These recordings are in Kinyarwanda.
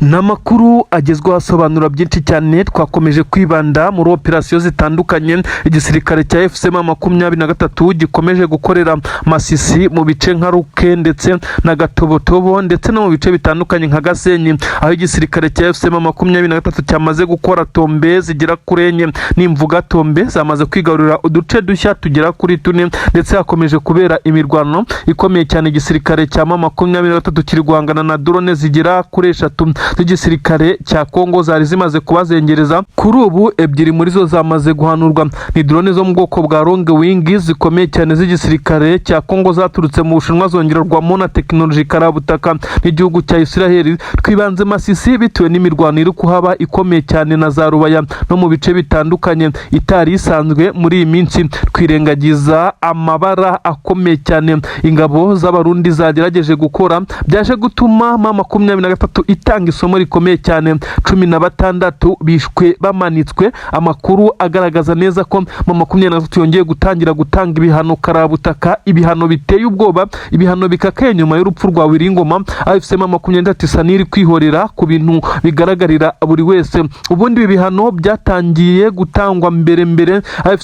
Namakuru agezweho asobanura byinshi cyane. Twakomeje kwibanda muri operasiyo zitandukanye igisirikare cya FCM23 gikomeje gukorera Masisi mu bice nka Ruke ndetse na Gatobotobo ndetse no mu bice bitandukanye nka Gasenyi, aho igisirikare cya FCM23 cyamaze gukora tombe zigera kuri enye n'imvuga tombe zamaze kwigarurira uduce dushya tugera kuri tune, ndetse hakomeje kubera imirwano ikomeye cyane. Igisirikare cya M23 kiri guhangana na drone zigera kuri 3 z'igisirikare cya Kongo zari zimaze kubazengereza. Kuri ubu ebyiri muri zo zamaze guhanurwa. Ni drone zo mu bwoko bwa long wing zikomeye cyane z'igisirikare cya Kongo zaturutse mu Bushinwa zongererwamo na tekinoloji karabutaka n'igihugu cya Israel. Twibanze Masisi bitewe n'imirwano iri kuhaba ikomeye cyane na za Rubaya no mu bice bitandukanye itari isanzwe muri iyi minsi. Twirengagiza amabara akomeye cyane ingabo z'abarundi zagerageje gukora byaje gutuma M23 itanga isomo rikomeye cyane. 16 bishwe bamanitswe. Amakuru agaragaza neza ko M23 yongeye gutangira gutanga ibihano karabutaka, ibihano biteye ubwoba, ibihano bikakaye nyuma y'urupfu rwa Wiringoma. FCM23 saniri kwihorera ku bintu bigaragarira buri wese. Ubundi ibihano byatangiye gutangwa mbere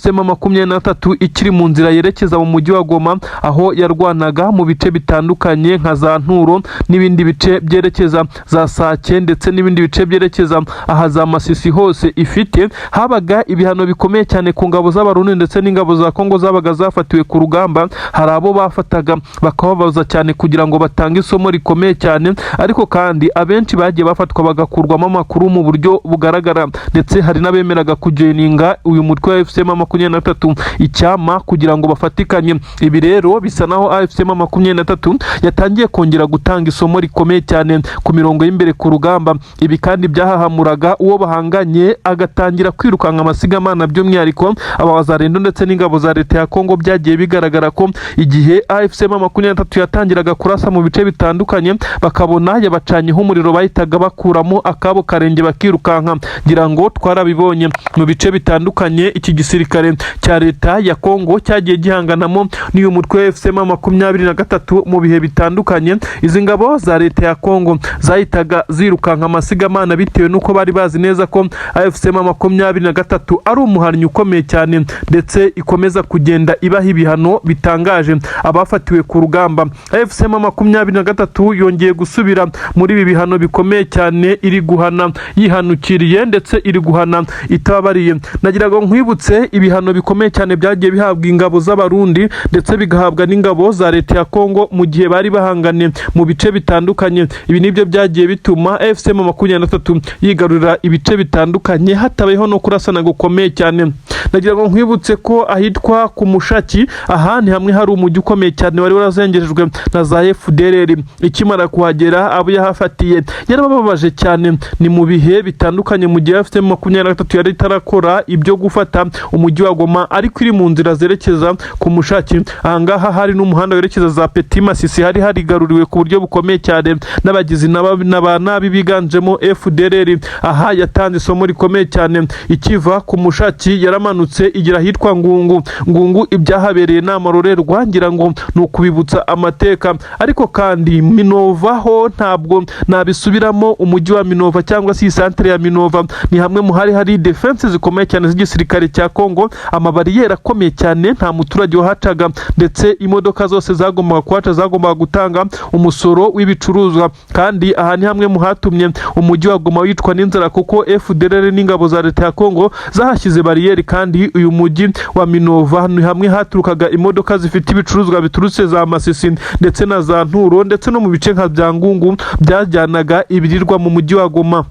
FCM23 ikiri mu nzira yerekeza mu mujyi wa Goma, aho yarwanaga mu bice bitandukanye nka za Nturo n'ibindi bice byerekeza za Sake ndetse n'ibindi bice byerekeza aha za Masisi. Hose ifite habaga ibihano bikomeye cyane ku ngabo z'abarundi ndetse n'ingabo za Kongo zabaga zafatiwe ku rugamba. Hari abo bafataga bakababaza cyane kugira ngo batange isomo rikomeye cyane, ariko kandi abenshi bagiye bafatwa bagakurwamo amakuru mu buryo bugaragara, ndetse hari n'abemeraga kujoininga uyu mutwe wa FCM23 icyama kugira ngo bafatikanye. Ibi rero bisa naho FCM23 yatangiye kongera gutanga isomo rikomeye cyane ku mirongo y'imbere ku rugamba. Ibi kandi byahahamuraga uwo bahanganye agatangira kwirukanka amasigamana, by'umwihariko abazarendo ndetse n'ingabo za leta ya Kongo. Byagiye bigaragara ko igihe FCM23 yatangiraga kurasa mu bice bitandukanye bakabona yabacanyeho umuriro bahitaga bakuramo akabo karenge bakirukanka. Ngira ngo twarabibonye mu bice bitandukanye iki gisirikare cya leta ya Kongo cyagiye gihanganamo n'uyu mutwe wa FCM23 mu bihe bitandukanye. Izi ngabo za leta ya Kongo zahitaga zirukanka amasigamana bitewe nuko bari bazi neza ko FCM23 ari umuharnyi ukomeye cyane, ndetse ikomeza kugenda ibaha ibihano bitangaje abafatiwe ku rugamba. FCM23 yongeye gusubira muri ibi bihano bikomeye cyane, iri guhana yihanukiriye ndetse iri guhana itabariye. Nagiraga nkwibutse ibihano bikomeye cyane byagiye bihabwa ingabo z'abarundi ndetse bigahabwa n'ingabo za leta ya Kongo mu gihe bari bahangane mu bice bitandukanye. Ibi nibyo byagiye bituma FCM23 yigarurira ibice bitandukanye hatabayeho no kurasana gukomeye cyane. Nagiraga nkwibutse ko ahitwa ku Mushaki, aha ni hamwe hari umujyi ukomeye cyane wari warazengerejwe na za FDLR. Ikimara kuhagera abo yahafatiye yarababaje cyane. Ni mu bihe bitandukanye mu gihe FCM23 yari itarakora ibyo gufata umujyi wa Goma, ariko iri mu nzira zerekeza ku Mushaki. Ahangaha hari n'umuhanda werekeza za Petit Masisi hari harigaruriwe ku buryo bukomeye cyane n'abagizi nabi biganjemo FDLR. Aha yatanze isomo rikomeye cyane. Ikiva ku Mushaki yaramanutse igira hitwa Ngungu. Ibyahabereye n'amarorerwa ngira ngo nukubibutsa amateka, ariko kandi Minova ho ntabwo nabisubiramo. Umujyi wa Minova cyangwa si centre ya Minova ni hamwe mu hari defense zikomeye cyane z'igisirikare cya Kongo. Amabariyeri akomeye cyane, nta muturage wahacaga, ndetse imodoka zose zagombaga kuhaca zagombaga gutanga umusoro w'ibicuruzwa. Kandi aha ni hamwe mu hatumye umujyi wa Goma witwa n'inzara, kuko FDLR n'ingabo za leta ya Kongo zahashyize bariyeri. Kandi uyu mujyi wa Minova ni hamwe haturukaga imodoka zifite ibicuruzwa biturutse za Masisi ndetse na za Nturo ndetse no mu bice nka bya Ngungu byajyanaga ibirirwa mu mujyi wa Goma.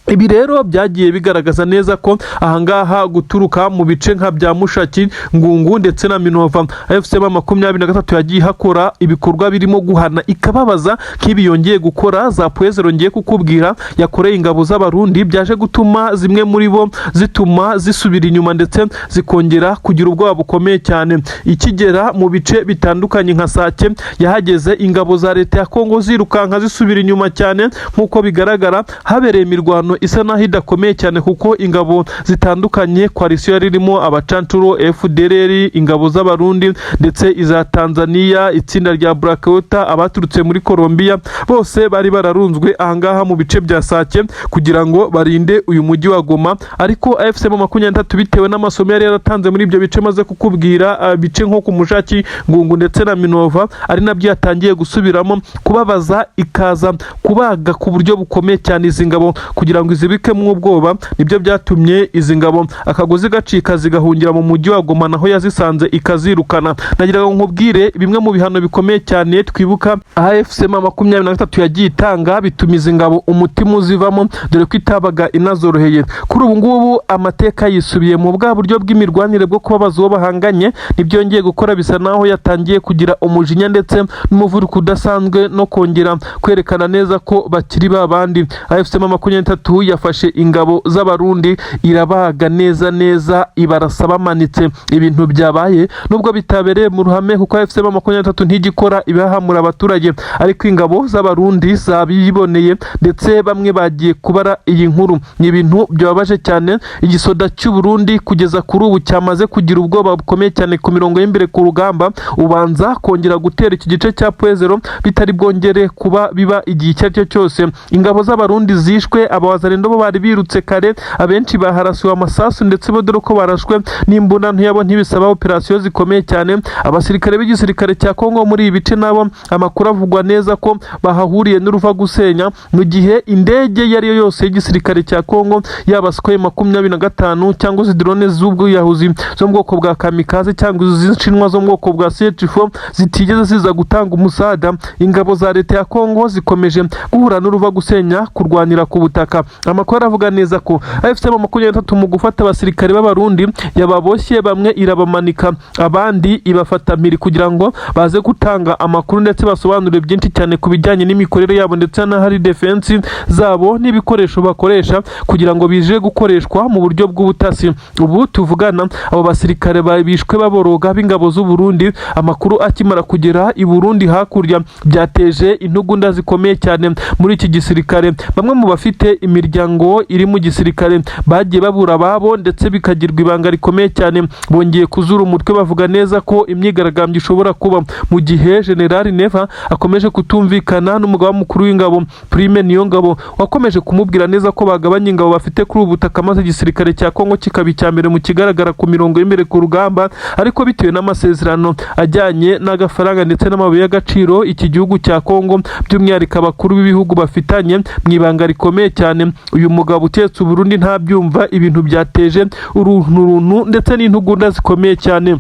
Ibi rero byagiye bigaragaza neza ko ahangaha guturuka mu bice nka bya Mushaki, Ngungu ndetse na Minova FCM23 yagiye hakora ibikorwa birimo guhana ikababaza nk'ibi yongeye gukora. Za Poezero ngiye kukubwira yakoreye ingabo z'abarundi byaje gutuma zimwe muri bo zituma zisubira inyuma ndetse zikongera kugira ubwoba bukomeye cyane. Ikigera mu bice bitandukanye nka Sake yahageze ingabo za leta ya Kongo zirukanka zisubira inyuma cyane. Nk'uko bigaragara habereye imirwano imirwano isa naho idakomeye cyane kuko ingabo zitandukanye koalisiyo yari irimo abacancuro FDLR, ingabo z'abarundi ndetse iza Tanzania, itsinda rya Black Water, abaturutse muri Colombia, bose bari bararunzwe ahangaha mu bice bya Sake kugira ngo barinde uyu mujyi wa Goma. Ariko AFC M23 bitewe n'amasomo yari yaratanze muri ibyo bice maze kukubwira, bice nko ku Mushaki, Ngungu ndetse na Minova, ari nabyo yatangiye gusubiramo kubabaza, ikaza kubaga ku buryo bukomeye cyane izi ngabo kugira ngo izibikemo ubwoba. Nibyo byatumye izi ngabo akagozi gacika zigahungira mu mujyi wa Goma, naho yazisanze ikazirukana. Nagira ngo nkubwire bimwe mu bihano bikomeye cyane twibuka AFC M23 yagiye itanga bituma izi ngabo umutima uzivamo, dore ko itabaga inazoroheye. Kuri ubu ngubu amateka yisubiye mu bwa buryo bw'imirwanire bwo kubabaza uwo bahanganye, nibyongeye gukora bisa naho yatangiye kugira umujinya ndetse n'umuvuduko udasanzwe no kongera kwerekana neza ko bakiri babandi. AFC M23 yafashe ingabo z'abarundi irabaga neza ibarasa bamanitse. Ibintu byabaye nubwo bitabereye mu ruhame kuko AFC M23 ntigikora ibihahamura abaturage, ariko ingabo z'abarundi zabiboneye ndetse bamwe bagiye kubara iyi nkuru. Ni ibintu byababaje cyane. Igisoda cy'u Burundi kugeza kuri ubu cyamaze kugira ubwoba bukomeye cyane ku mirongo y'imbere ku rugamba, ubanza kongera gutera iki gice cya Pwezero bitari bwongere kuba biba igihe icyo aricyo cyose. Ingabo z'abarundi zishwe, abawazarendo bo bari birutse kare, abenshi baharasiwe amasasu ndetse bo dore ko barashwe n'imbunda ntiyabo, ntibisaba operasiyo zikomeye cyane. Abasirikare b'igisirikare cya Kongo muri ibi bice nabo amakuru avugwa neza ko bahahuriye n'uruva gusenya, mu gihe indege yari yo yose y'igisirikare cya Kongo yaba Sukhoi 25 cyangwa se drone z'ubwiyahuzi zo mu bwoko bwa kamikaze cyangwa iz'inshinwa zo mu bwoko bwa CH4 zitigeze ziza gutanga umusada. Ingabo za leta ya Kongo zikomeje guhura n'uruva gusenya kurwanira ku butaka. Amakuru avuga neza ko AFC M23 mu gufata abasirikare b'abarundi yababoshye, bamwe irabamanika, abandi ibafata mpiri kugira ngo baze gutanga amakuru ndetse basobanurire byinshi cyane ku bijyanye n'imikorere yabo ndetse na hari defense zabo n'ibikoresho bakoresha kugira ngo bije gukoreshwa mu buryo bw'ubutasi. Ubu tuvugana abo basirikare bishwe baboroga b'ingabo z'u Burundi, amakuru akimara kugera i Burundi hakurya byateje intugunda zikomeye cyane muri iki gisirikare. Bamwe mu bafite imiryango iri mu gisirikare bagiye babura babo ndetse bikagirwa ibanga rikomeye cyane, bongeye kuzura umutwe bavuga neza ko imyigaragambyo ishobora kuba mu gihe General Neva akomeje kutumvikana n'umugaba mukuru w'ingabo Prime Niyongabo, wakomeje kumubwira neza ko bagabanya ingabo bafite kuri ubu butaka maze igisirikare cya Kongo kikaba icyambere mu kigaragara ku mirongo y'imbere ku rugamba. Ariko bitewe n'amasezerano ajyanye n'agafaranga ndetse n'amabuye y'agaciro iki gihugu cya Kongo by'umwihariko abakuru b'ibihugu bafitanye mu ibanga rikomeye cyane, uyu mugabo utetse u Burundi ntabyumva. Ibintu byateje uruntu ndetse n'intugunda zikomeye cyane.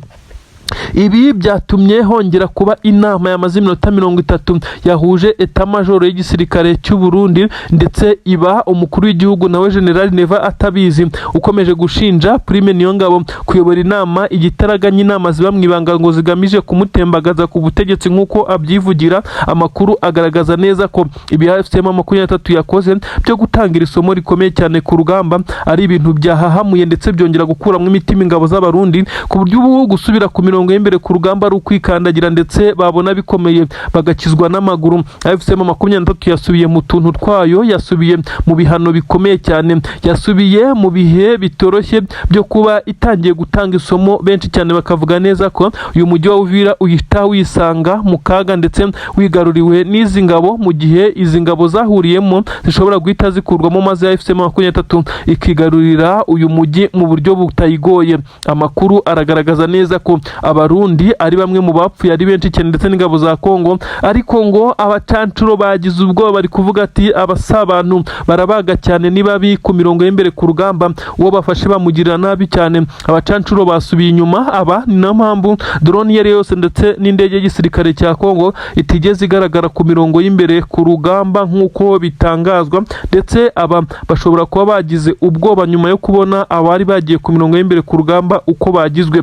Ibi byatumye hongera kuba inama yamaze iminota 30 yahuje eta majoro y'igisirikare cy'u Burundi ndetse iba umukuru w'igihugu nawe General Neva atabizi, ukomeje gushinja Prime Niyongabo kuyobora inama igitaraganya inama ziba mu ibanga ngo zigamije kumutembagaza ku butegetsi nk'uko abyivugira. Amakuru agaragaza neza ko ibi AFC M23 yakoze byo gutangira isomo rikomeye cyane ku rugamba ari ibintu byahahamuye ndetse byongera gukuramo imitima ingabo z'abarundi ku buryo ubu gusubira ku mirongo y'imbere ku rugamba ari ukwikandagira ndetse babona bikomeye bagakizwa n'amaguru. AFC M23 yasubiye mu tuntu twayo, yasubiye mu bihano bikomeye cyane, yasubiye mu bihe bitoroshye byo kuba itangiye gutanga isomo. Benshi cyane bakavuga neza ko uyu mujyi wa Uvira uhita wisanga mu kaga ndetse wigaruriwe n'izi ngabo, mu gihe izi ngabo zahuriyemo zishobora guhita zikurwamo maze AFC M23 ikigarurira uyu mujyi mu buryo butayigoye. Amakuru aragaragaza neza ko abarundi ari bamwe mu bapfuye ari benshi cyane ndetse n'ingabo za Kongo, ariko ngo abacancuro bagize ubwoba bari kuvuga ati abasabantu barabaga cyane nibabi ku mirongo y'imbere ku rugamba, uwo bafashe bamugirira nabi cyane. Abacancuro basubiye inyuma, aba ni na mpamvu drone yari yose ndetse n'indege y'igisirikare cya Kongo itigeze igaragara ku mirongo y'imbere ku rugamba nk'uko bitangazwa, ndetse aba bashobora kuba bagize ubwoba nyuma yo kubona abari bagiye ku mirongo y'imbere ku rugamba uko bagizwe.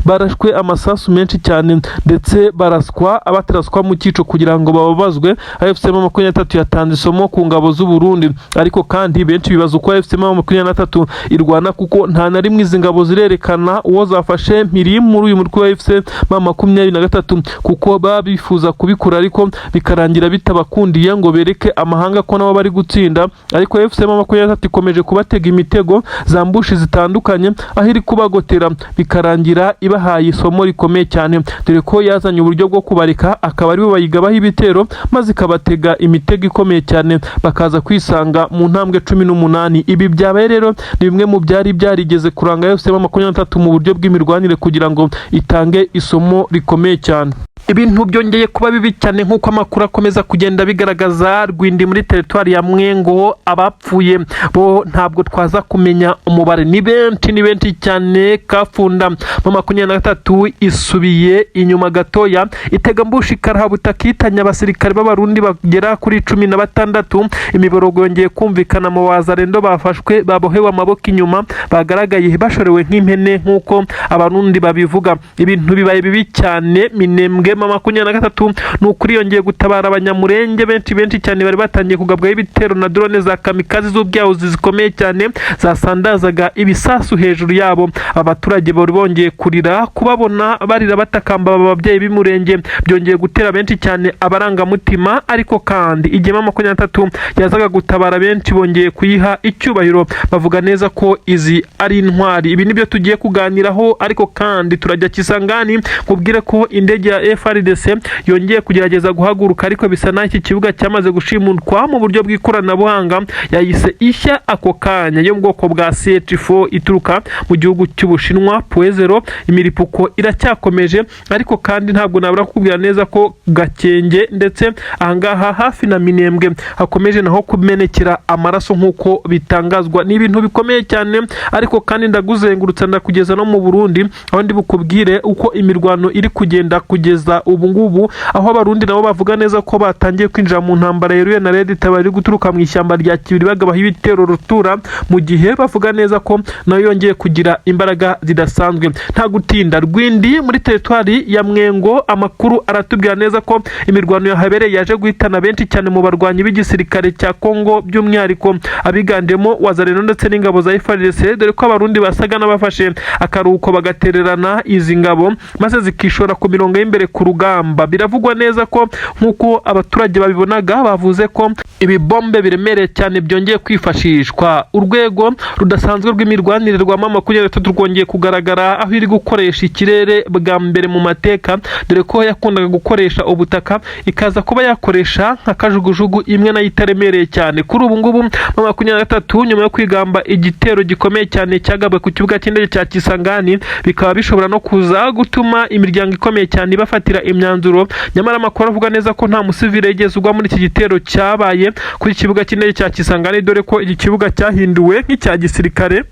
barashwe amasasu menshi cyane ndetse bateraswa mu cyico kugira ngo bababazwe. AFC M23 yatanze isomo ku ngabo z'u Burundi, ariko kandi benshi bibaza uko AFC M23 irwana kuko nta na rimwe izi ngabo zirerekana uwo zafashe mpiri muri uyu mutwe wa AFC M23 kuko babifuza kubikora ariko bikarangira bitabakundiye ngo bereke amahanga ko nabo bari gutsinda. Ariko AFC M23 ikomeje kubatega imitego zambushi zitandukanye aho iri kubagotera bikarangira ibahaye isomo rikomeye cyane, dore ko yazanye uburyo bwo kubareka akaba ari bo bayigabaho ibitero maze ikabatega imitego ikomeye cyane bakaza kwisanga mu ntambwe 18. Ibi byabaye rero ni bimwe mu byari byarigeze kuranga AFC M23 mu buryo bw'imirwanire kugira ngo itange isomo rikomeye cyane. Ibintu byongeye kuba bibi cyane nk'uko amakuru akomeza kugenda bigaragaza. Rwindi muri teritwari ya Mwengo abapfuye bo ntabwo twaza kumenya umubare, ni benshi cyane. Kafunda M23 isubiye inyuma gatoya itega mbushi karahabutaka itanya abasirikare b'abarundi bagera kuri 16. Imiborogo yongeye kumvikana mu wazarendo bafashwe babohewe amaboko inyuma bagaragaye bashorewe nk'impene nk'uko abarundi babivuga. Ibintu bibaye bibi cyane. Minembwe M23 n'ukuri yongeye gutabara abanyamurenge benshi cyane bari batangiye kugabwaho ibitero na drone za kamikazi z'ubyahuzi zikomeye cyane zasandazaga ibisasu hejuru yabo. Abaturage bari bongeye kurira kubabona barira batakamba ababyeyi b'imurenge byongeye gutera benshi cyane abarangamutima, ariko kandi igihe M23 yazaga gutabara benshi bongeye kuyiha icyubahiro bavuga neza ko izi ari intwari. Ibi nibyo tugiye kuganiraho, ariko kandi turajya Kisangani kubwire ko indege ya FARDC yongeye kugerageza guhaguruka, ariko bisa naho iki kibuga cyamaze gushimutwa mu buryo bw'ikoranabuhanga yayise ishya ako kanya yo mu bwoko bwa CH4 ituruka mu gihugu cy'Ubushinwa .0. Imiripuko iracyakomeje, ariko kandi ntabwo nabura kukubwira neza ko Gakenge ndetse ahangaha hafi na Minembwe hakomeje naho kumenekera amaraso nk'uko bitangazwa. Ni ibintu bikomeye cyane, ariko kandi ndaguzengurutsa ndakugeza no mu Burundi aho ndi bukubwire uko imirwano iri kugenda kugeza ubu ngubu, aho abarundi nabo bavuga neza ko batangiye kwinjira mu ntambara yeruye na Red Tabari guturuka mu ishyamba rya Kibiri bagabaho ibitero rutura, mu gihe bavuga neza ko nayo yongeye kugira imbaraga zidasanzwe. Nta gutinda, Rwindi muri teritwari ya Mwengo amakuru aratubwira neza ko imirwano yahabereye yaje guhitana benshi cyane mu barwanyi b'igisirikare cya Kongo, by'umwihariko abigandemo wazareno ndetse n'ingabo za FARDC, dore ko abarundi basaga n'abafashe akaruhuko bagatererana izi ngabo maze zikishora ku mirongo y'imbere ku rugamba. Biravugwa neza ko nk'uko abaturage babibonaga bavuze ko ibi bombe biremereye cyane byongeye kwifashishwa. Urwego rudasanzwe rw'imirwanire rwa M23 rwongeye kugaragara aho iri gukoresha ikirere bwa mbere mu mateka, dore ko yakundaga gukoresha ubutaka ikaza kuba yakoresha nka kajugujugu imwe nayo itaremereye cyane. Kuri ubu ngubu M23 nyuma yo kwigamba igitero gikomeye cyane cyagabwe ku kibuga cy'indege cya Kisangani, bikaba bishobora no kuza gutuma imiryango ikomeye cyane bafatira imyanzuro. Nyamara amakuru avuga neza ko nta musivile yigeze ugwa muri iki gitero cyabaye kuri kibuga cy'indege cya Kisangani, dore ko iki kibuga cyahinduwe nk'icya gisirikare,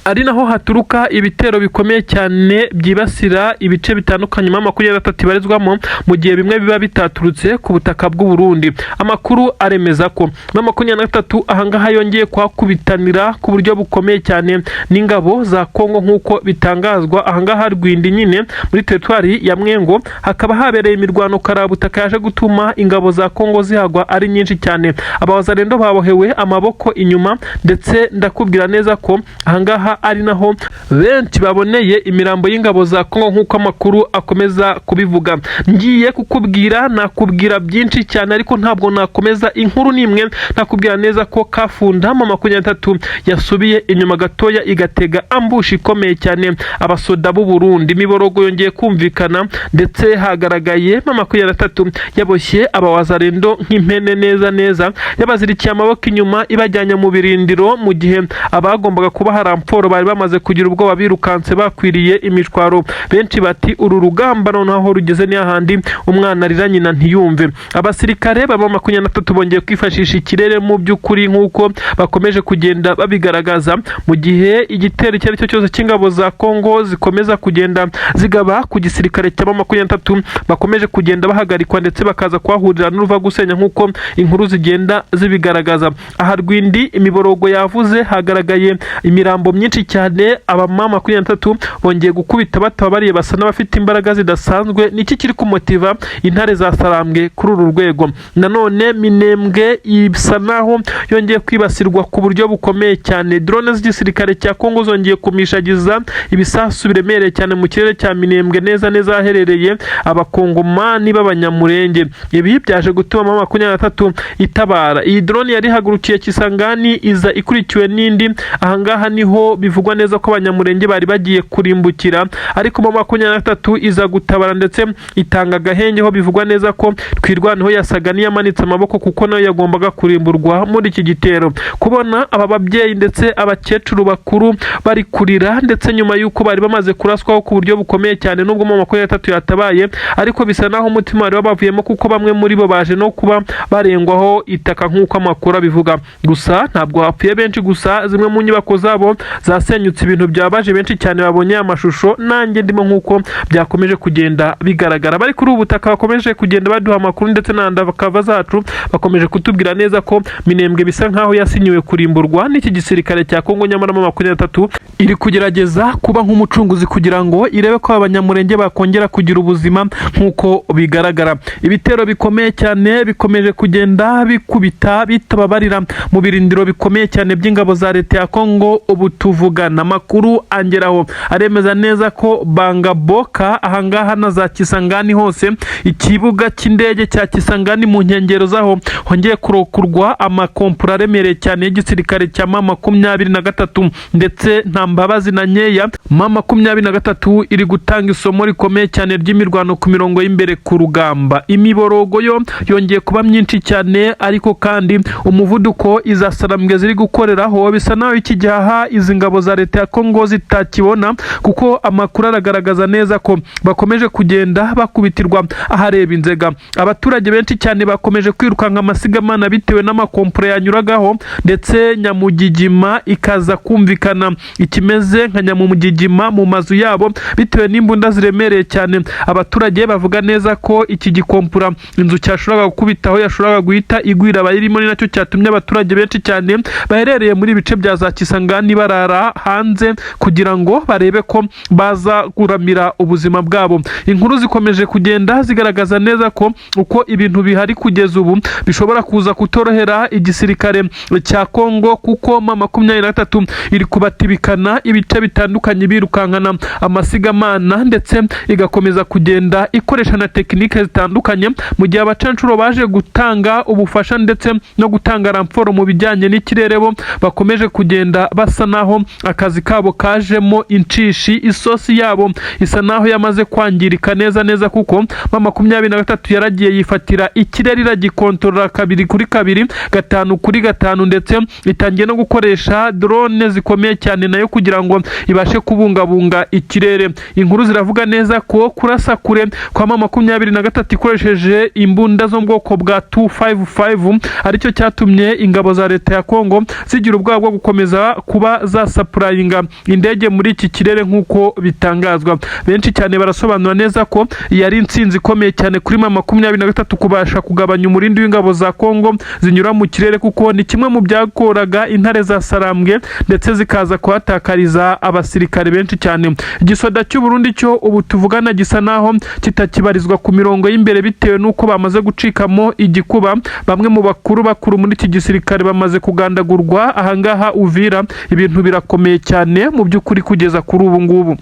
ari naho haturuka ibitero bikomeye cyane byibasira ibice bitandukanye M23 ibarizwamo, mu gihe bimwe biba bitaturutse ku butaka bw'u Burundi. Amakuru aremeza ko M23 ahangaha yongeye kwakubitanira ku buryo bukomeye cyane n'ingabo za Kongo nk'uko bitangazwa. Ahangaha Rwindi nyine muri teritwari ya Mwengo hakaba habereye imirwano karabutaka yaje gutuma ingabo za Kongo zihagwa ari nyinshi cyane. Abawazarendo babohewe amaboko inyuma, ndetse ndakubwira neza ko ahangaha ari naho benshi baboneye imirambo y'ingabo za Kongo nk'uko amakuru akomeza kubivuga. Ngiye kukubwira nakubwira byinshi cyane, ariko ntabwo nakomeza inkuru nimwe nakubwira neza ko Kafunda M23 yasubiye inyuma gatoya igatega ambushi ikomeye cyane abasoda b'u Burundi. Imiborogo yongeye kumvikana, ndetse hagaragaye M23 yaboshye abawazarendo nk'impene neza yabazirikiye amaboko inyuma ibajyanye mu birindiro, mu gihe abagombaga kuba haramporo bari bamaze kugira ubwoba birukanse bakwiriye imishwaro. Benshi bati uru rugamba noneho rugeze n'ahandi umwana arira nyina ntiyumve. Abasirikare baba M23 bongeye kwifashisha ikirere mu by'ukuri nk'uko bakomeje kugenda babigaragaza, mu gihe igitero icyo ari cyo cyose cy'ingabo za Kongo zikomeza kugenda zigaba ku gisirikare cya M23 bakomeje kugenda bahagarikwa, ndetse bakaza kwahurira n'uruva gusenya nk'uko inkuru zigenda zibigaragaza. Aha Rwindi imiborogo yavuze hagaragaye imirambo nyinshi cyane abamama 23 bongeye gukubita batabariye basa n'abafite imbaraga zidasanzwe. Niki kiri kumotiva intare za Sarambwe kuri uru rwego? Nanone Minembwe isa naho yongeye kwibasirwa ku buryo bukomeye cyane. Drone z'igisirikare cya Kongo zongeye kumishagiza ibisasu biremereye cyane mu kirere cya Minembwe neza aherereye abakongomani b'abanyamurenge. Ibi byaje gutuma mama 23 itabara. Iyi drone yari hagurukiye Kisangani iza ikurikiwe n'indi. Ahangaha niho bivugwa neza ko abanyamurenge bari bagiye kurimbukira, ariko mama 23 iza gutabara ndetse itanga agahenge ho bivugwa neza ko twirwanaho yasaga niyamanitse amaboko kuko nayo yagombaga kurimburwa muri iki gitero. Kubona aba babyeyi ndetse abakecuru bakuru bari kurira ndetse nyuma yuko bari bamaze kuraswaho ku buryo bukomeye cyane, nubwo mama 23 yatabaye ariko bisa naho umutima wari wabavuyemo kuko bamwe muri bo baje no kuba barengwaho itaka nk'uko amakuru bivuga. Gusa ntabwo hapfuye benshi, gusa zimwe mu nyubako zabo zasenyutse, ibintu byabaje benshi cyane babonye amashusho, nanjye ndimo nk'uko byakomeje kugenda bigaragara. Bari kuri ubu butaka bakomeje kugenda baduha amakuru ndetse n'andakava zacu bakomeje kutubwira neza ko Minembwe bisa nkaho yasinyiwe kurimburwa n'iki gisirikare cya Kongo, nyamara mama 23 iri kugerageza kuba nk'umucunguzi kugira ngo irebe ko abanyamurenge bakongera kugira ubuzima nk'uko bigaragara. Ibitero bikomeye cyane bikomeje kugenda bikubita bitababarira mu birindiro bikomeye cyane by'ingabo za leta ya Kongo. Ubu tuvugana amakuru angeraho aremeza neza ko Bangaboka ahangaha na za Kisangani hose, ikibuga cy'indege cya Kisangani mu nkengero zaho hongeye kurokurwa amakompura aremereye cyane y'igisirikare cya mama 23 ndetse nta mbabazi na nkeya. Mama 23 iri gutanga isomo rikomeye cyane ry'imirwano ku mirongo y'imbere ku rugamba. Imiborogo yo yongeye kuba myinshi cyane, ariko kandi umuvuduko iza Sarambwe ziri gukoreraho bisa naho iki gihaha izi ngabo za leta ya Kongo zitakibona, kuko amakuru aragaragaza neza ko bakomeje kugenda bakubitirwa ahareba inzega. Abaturage benshi cyane bakomeje kwirukanka amasigamana bitewe n'amakompure yanyuragaho, ndetse Nyamugigima ikaza kumvikana ikimeze nka Nyamugigima mu mazu yabo bitewe n'imbunda ziremereye cyane. Abaturage bavuga neza ko iki gikompura inzu cyashoboraga gukubitaho yashoboraga guhita igwira abayirimo, ni nacyo cyatumye abaturage benshi cyane baherereye muri bice bya za Kisangani barara hanze kugira ngo barebe ko baza kuramira ubuzima bwabo. Inkuru zikomeje kugenda zigaragaza neza ko uko ibintu bihari kugeza ubu bishobora kuza kutorohera igisirikare cya Kongo, kuko mama 23 iri kubatibikana ibice bitandukanye birukankana amasigamana ndetse igakomeza kugenda ikoresha na tekinike zitandukanye, mu gihe abacancuro baje gutanga ubufasha ndetse no gutanga ramforo mu bijyanye n'ikirere bo bakomeje kugenda basa naho akazi kabo kajemo inshishi. Isosi yabo isa naho yamaze kwangirika neza kuko mama 23 yaragiye yifatira ikirere iragikontorora 2x2 5x5 ndetse itangiye no gukoresha drone zikomeye cyane nayo kugira ngo ibashe kubungabunga ikirere. Inkuru ziravuga neza ko kurasa kure kwa mama 23 ikoresheje imbunda zo mu bwoko bwa 255 aricyo cyatumye ingabo za leta ya Kongo zigira ubwoba bwo gukomeza kuba zasapurayinga indege muri iki kirere nk'uko bitangazwa. Benshi cyane barasobanura neza ko yari intsinzi ikomeye cyane kuri mama 23 kubasha kugabanya umurindi w'ingabo za Kongo zinyura mu kirere, kuko ni kimwe mu byakoraga intare za Sarambwe ndetse zikaza kuhatakariza abasirikare benshi cyane. Igisoda cy'u Burundi cyo ubu tuvugana gisa naho kitakibarizwa ku mirongo y'imbere bitewe nuko bamaze gucikamo igikuba. Bamwe mu bakuru muri iki gisirikare bamaze kugandagurwa ahangaha Uvira. Ibintu birakomeye cyane mu by'ukuri kugeza kuri ubu ngubu.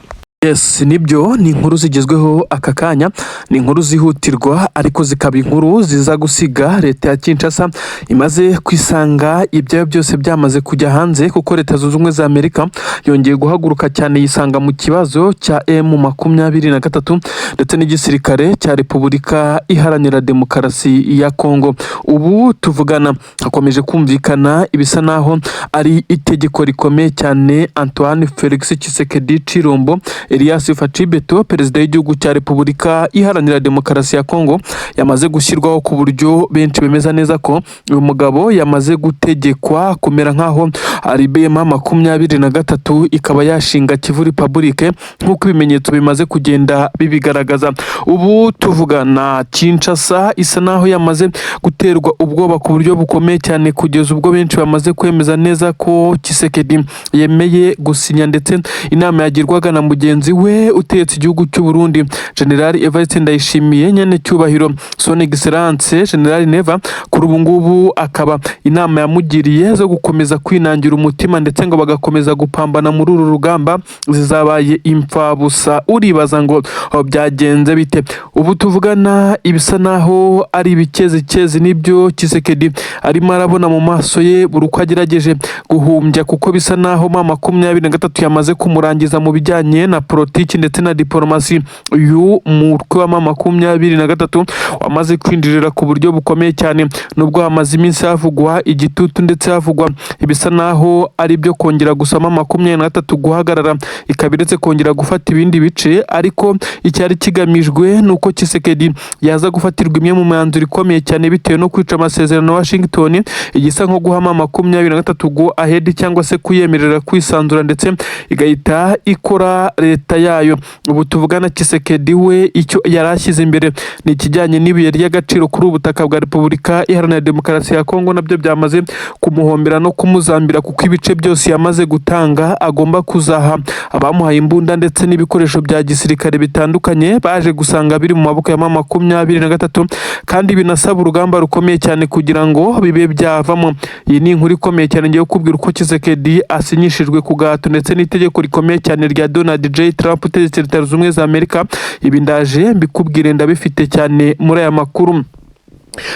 Yes, nibyo ni inkuru zigezweho aka kanya, ni inkuru zihutirwa ariko zikaba inkuru ziza gusiga leta ya Kinshasa imaze kwisanga ibyayo byose byamaze kujya hanze, kuko leta zunze ubumwe za Amerika yongeye guhaguruka cyane yisanga mu kibazo cya M23 ndetse n'igisirikare cya Repubulika Iharanira Demokarasi ya Kongo. Ubu tuvugana hakomeje kumvikana ibisa naho ari itegeko rikomeye cyane Antoine Felix Tshisekedi Chilombo Elias Facibeto perezida w'igihugu cya Repubulika Iharanira Demokarasi ya Kongo yamaze gushyirwaho ku buryo benshi bemeza neza ko uyu mugabo yamaze gutegekwa kumera nkaho ari M23 ikaba yashinga Kivu Republique nk'uko ibimenyetso bimaze kugenda bibigaragaza. Ubu tuvugana Kinshasa isa naho yamaze guterwa ubwoba ku buryo bukomeye cyane kugeza ubwo benshi bamaze kwemeza neza ko Tshisekedi yemeye gusinya ndetse inama yagirwaga na mugenzi we utegetse igihugu cy'u Burundi General Evariste Ndayishimiye nyene cyubahiro Son Excellence General Neva. Kuri ubu ngubu akaba inama yamugiriye zo gukomeza kwinangira umutima ndetse ngo bagakomeza gupambana muri uru rugamba zizabaye impfabusa. Uribaza ngo byagenze bite? Ubu tuvugana ibisa naho ari ibikezi nibyo Tshisekedi arimo arabona mu maso ye buri uko agerageje guhumbya, kuko bisa naho M23 yamaze kumurangiza mu bijyanye na politiki ndetse na diplomasi. Uyu mutwe wa M23 wamaze kwinjirira ku buryo bukomeye cyane, nubwo hamaze iminsi havugwa igitutu ndetse havugwa ibisa naho ari byo kongera gusama M23 guhagarara ikabiretse kongera gufata ibindi bice, ariko icyari kigamijwe nuko Tshisekedi yaza gufatirwa imwe mu myanzuro ikomeye cyane bitewe no kwica amasezerano ya Washington, igisa nko guha M23 go ahead cyangwa se kuyemerera kwisanzura ndetse igahita ikora leta yayo. Ubu tuvugana Tshisekedi we icyo yarashyize imbere ni ikijyanye n'ibiye ry'agaciro kuri ubutaka bwa Repubulika Iharanira Demokarasi ya Kongo, nabyo byamaze kumuhombera no kumuzambira, kuko ibice byose yamaze gutanga agomba kuzaha abamuhaye imbunda ndetse n'ibikoresho bya gisirikare bitandukanye baje gusanga biri mu maboko ya M23, kandi binasaba urugamba rukomeye cyane kugira ngo bibe byavamo. Iyi ni inkuru ikomeye cyane ngiye kukubwira uko Tshisekedi asinyishijwe ku gahato ndetse n'itegeko rikomeye cyane rya Donald J. Trump utegetse Leta Zunze Ubumwe za Amerika. Ibi ndaje mbikubwire ndabifite cyane muri aya makuru.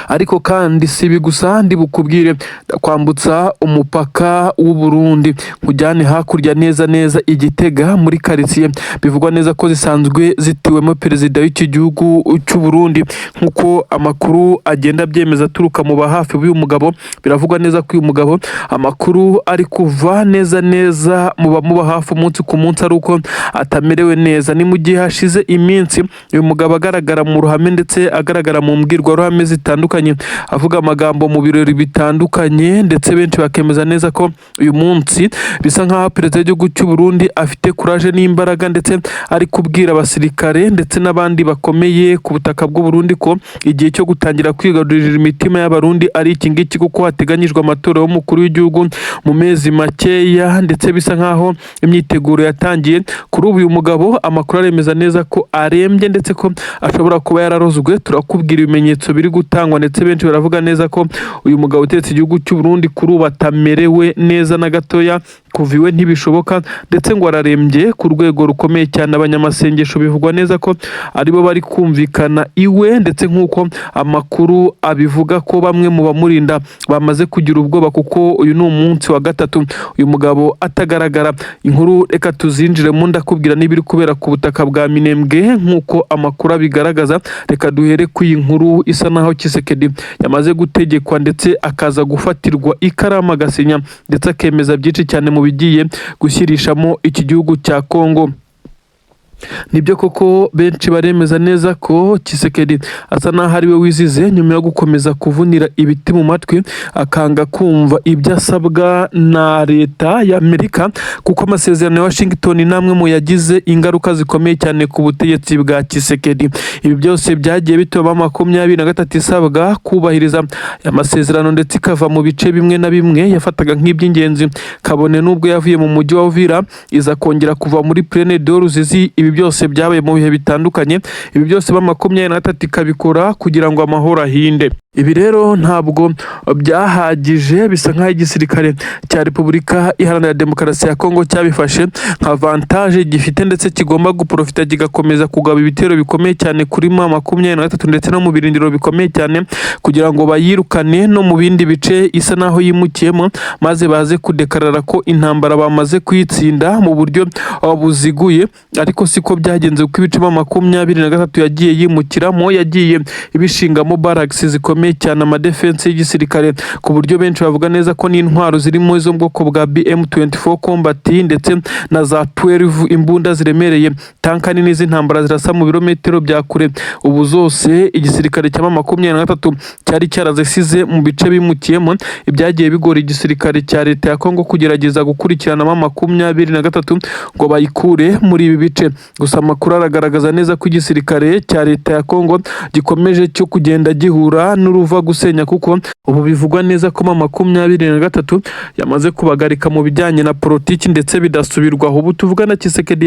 Ariko kandi sibi gusa ndi bukubwire kwambutsa umupaka w'u Burundi kujyane hakurya neza Igitega muri quartier bivugwa neza ko zisanzwe zitiwemo perezida w'iki gihugu cy'u Burundi, nkuko amakuru agenda byemeza turuka mu bahafi b'uyu mugabo. Biravugwa neza ko uyu mugabo amakuru ari kuva neza mu bamuba hafi umunsi ku munsi ari uko atamerewe neza. Ni mu gihe hashize iminsi uyu mugabo agaragara mu ruhame ndetse agaragara mu mbwirwaruhame zitandukanye avuga amagambo mu birori bitandukanye, ndetse benshi bakemeza neza ko uyu munsi bisa nkaho perezida w'igihugu cy'u Burundi afite courage n'imbaraga ndetse ari kubwira abasirikare ndetse n'abandi bakomeye ku butaka bw'u Burundi ko igihe cyo gutangira kwigarurira imitima y'abarundi ari iki ngiki, kuko hateganyijwe amatora y'umukuru w'igihugu mu mezi makeya ndetse bisa nkaho imyiteguro yatangiye. Kuri ubu uyu mugabo amakuru aremeza neza ko arembye ndetse ko ashobora kuba yararozwe. Turakubwira ibimenyetso biri gutangwa ndetse benshi baravuga neza ko uyu mugabo utegetse igihugu cy'u Burundi kuri ubu atamerewe neza na gatoya, kuva iwe ntibishoboka ndetse ngo ararembye ku rwego rukomeye cyane. Abanyamasengesho bivugwa neza ko aribo bari kumvikana iwe, ndetse nk'uko amakuru abivuga ko bamwe mu bamurinda bamaze kugira ubwoba, kuko uyu ni umunsi wa gatatu uyu mugabo atagaragara. Inkuru reka tuzinjiremo ndakubwira n'ibiri kubera ku butaka bwa Minembwe nk'uko amakuru abigaragaza. Reka duhere ku iyi nkuru isa naho Tshisekedi yamaze gutegekwa ndetse akaza gufatirwa ikaramu agasinya ndetse akemeza byinshi cyane mu bigiye gushyirishamo iki gihugu cya Kongo. Nibyo koko benshi baremeza neza ko Tshisekedi asa naho ari we wizize nyuma yo gukomeza kuvunira ibiti mu matwi akanga kumva ibyo asabwa na leta ya Amerika, kuko amasezerano ya Washington namwe mu yagize ingaruka zikomeye cyane ku butegetsi bwa Tshisekedi. Ibi byose byagiye bituma M23 isabwa kubahiriza amasezerano ndetse ikava mu bice bimwe na bimwe yafataga nk'iby'ingenzi, kabone n'ubwo yavuye mu mujyi wa Uvira iza kongera kuva muri Plaine de Ruzizi. Ibi byose byabaye mu bihe bitandukanye, ibi byose M23 ikabikora kugira ngo amahoro ahinde. Ibi rero ntabwo byahagije, bisa nkaho igisirikare cya Repubulika Iharanira Demokarasi ya Kongo cyabifashe nka avantage gifite ndetse kigomba guprofita kigakomeza kugaba ibitero bikomeye cyane kuri M23 ndetse no mu birindiro bikomeye cyane kugira ngo bayirukane no mu bindi bice isa naho yimukiyemo, maze baze kudekarara ko intambara bamaze kuyitsinda mu buryo buziguye. Ariko siko byagenze kuko ibice 23 yagiye yimukiramo yagiye ibishingamo barracks zikomeye cyane amadefense y'igisirikare ku buryo benshi bavuga neza ko n'intwaro zirimo izo mu bwoko bwa BM24 combat ndetse na za 12 imbunda ziremereye tanka nini z'intambara zirasa mu birometero bya kure ubu zose igisirikare cya 23 cyari cyarazisize mu bice bimukiyemo ibyagiye bigora igisirikare cya leta ya Kongo kugerageza gukurikirana 23 ngo bayikure muri ibi bice. Gusa amakuru aragaragaza neza ko igisirikare cya leta ya Kongo gikomeje cyo kugenda gihura n'uruva gusenya kuko ubu bivugwa neza ko 23 yamaze kubagarika mu bijyanye na politiki ndetse bidasubirwaho. Ubu tuvugana Tshisekedi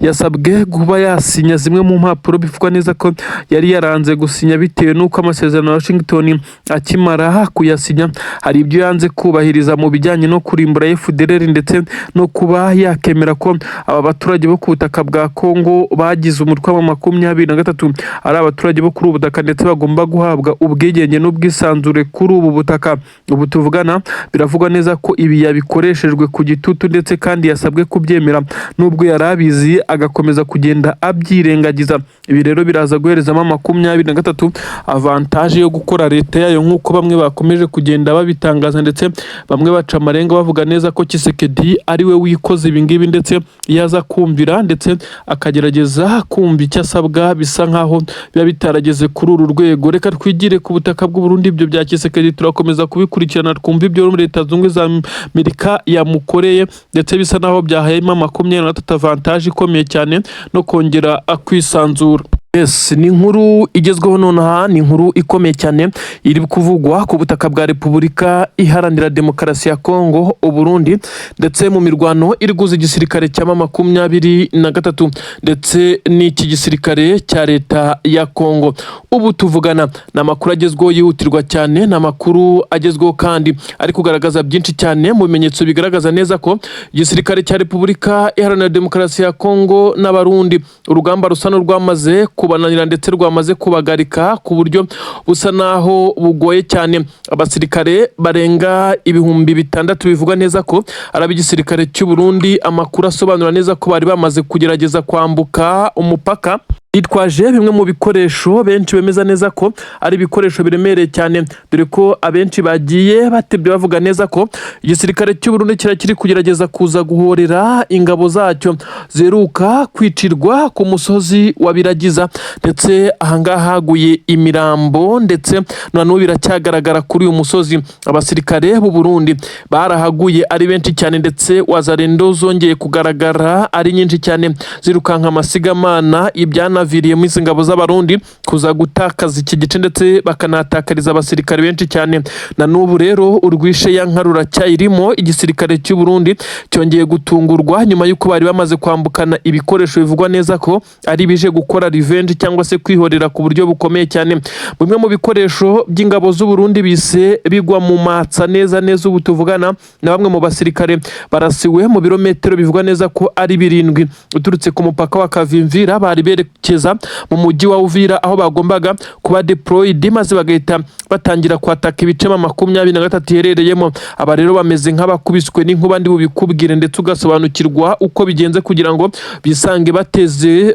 yasabwe kuba yasinya zimwe mu mpapuro bivugwa neza ko yari yaranze gusinya bitewe n'uko amasezerano ya Washington akimara kuyasinya hari ibyo yanze kubahiriza mu bijyanye no kurimbura FDLR ndetse no kuba yakemera ko aba baturage bo ku butaka bwa Kongo bagize umutwe wa 23 ari abaturage bo kuri ubutaka ndetse bagomba guhabwa ubwigenge n'ubwisanzure kuri ubu butaka. Ubu tuvugana biravugwa neza ko ibi yabikoreshejwe ku gitutu ndetse kandi yasabwe kubyemera nubwo yarabizi agakomeza kugenda abyirengagiza. Ibi rero biraza guhereza 23 avantage yo gukora leta yayo nk'uko bamwe bakomeje kugenda babitangaza ndetse bamwe baca amarenga bavuga neza ko Tshisekedi ari we wikoze ibingibi ndetse yaza kumvira ndetse akagerageza kumva icyo asabwa bisa nkaho biba bitarageze kuri uru rwego. Reka twigire ku butaka bw'u Burundi ibyo bya Tshisekedi turakomeza kubikurikirana twumva ibyo muri Leta Zunze za Amerika yamukoreye ndetse bisa naho byahayemo 23 avantage ikomeye cyane no kongera akwisanzura. Yes, ni inkuru igezweho nonaha, ni inkuru ikomeye cyane iri kuvugwa ku butaka bwa Repubulika Iharanira Demokarasi ya Kongo Burundi ndetse mu mirwano iri guza igisirikare cya 23 ndetse n'iki gisirikare cya leta ya Kongo. Ubu tuvugana na makuru agezweho yihutirwa cyane, na makuru agezweho kandi ari kugaragaza byinshi cyane mu bimenyetso bigaragaza neza ko igisirikare cya Repubulika Iharanira Demokarasi ya Kongo n'abarundi urugamba rusa n'urwamaze kubananira ndetse rwamaze kubagarika ku buryo busa naho bugoye cyane. Abasirikare barenga 6,000 bivuga neza ko ari igisirikare cy'u Burundi. Amakuru asobanura neza ko bari bamaze kugerageza kwambuka umupaka itwaje bimwe mu bikoresho benshi bemeza neza ko ari ibikoresho biremereye cyane, dore ko abenshi bagiye batebye bavuga neza ko igisirikare cy'u Burundi kiri kugerageza kuza guhorera ingabo zacyo zeruka kwicirwa ku musozi wa Biragiza ndetse ahangaha haguye imirambo ndetse nanubu biracyagaragara kuri uyu musozi. Abasirikare b'u Burundi barahaguye ari benshi cyane ndetse wazarendo zongeye kugaragara ari nyinshi cyane zirukanka amasigamana ibyana viriye mu ingabo z'abarundi kuza gutakaza iki gice ndetse bakanatakariza abasirikare benshi cyane. Na nubu rero urwishe ya nkarura cyayirimo igisirikare cy'u Burundi cyongeye gutungurwa nyuma y'uko bari bamaze kwambukana ibikoresho bivugwa neza ko ari bije gukora revenge cyangwa se kwihorera ku buryo bukomeye cyane. Bimwe mu bikoresho by'ingabo z'u Burundi bise bigwa mu matsa neza ubu tuvugana na bamwe mu basirikare barasiwe mu birometero bivugwa neza ko ari 7 uturutse ku mupaka wa Kavimvira bari berekeza mu mujyi wa Uvira aho bagombaga kuba deployed maze bagahita batangira kwataka ibice 23 herereyemo. Aba rero bameze nk'abakubiswe n'inkuba ndi bubikubwire ndetse ugasobanukirwa uko bigenze kugira ngo bisange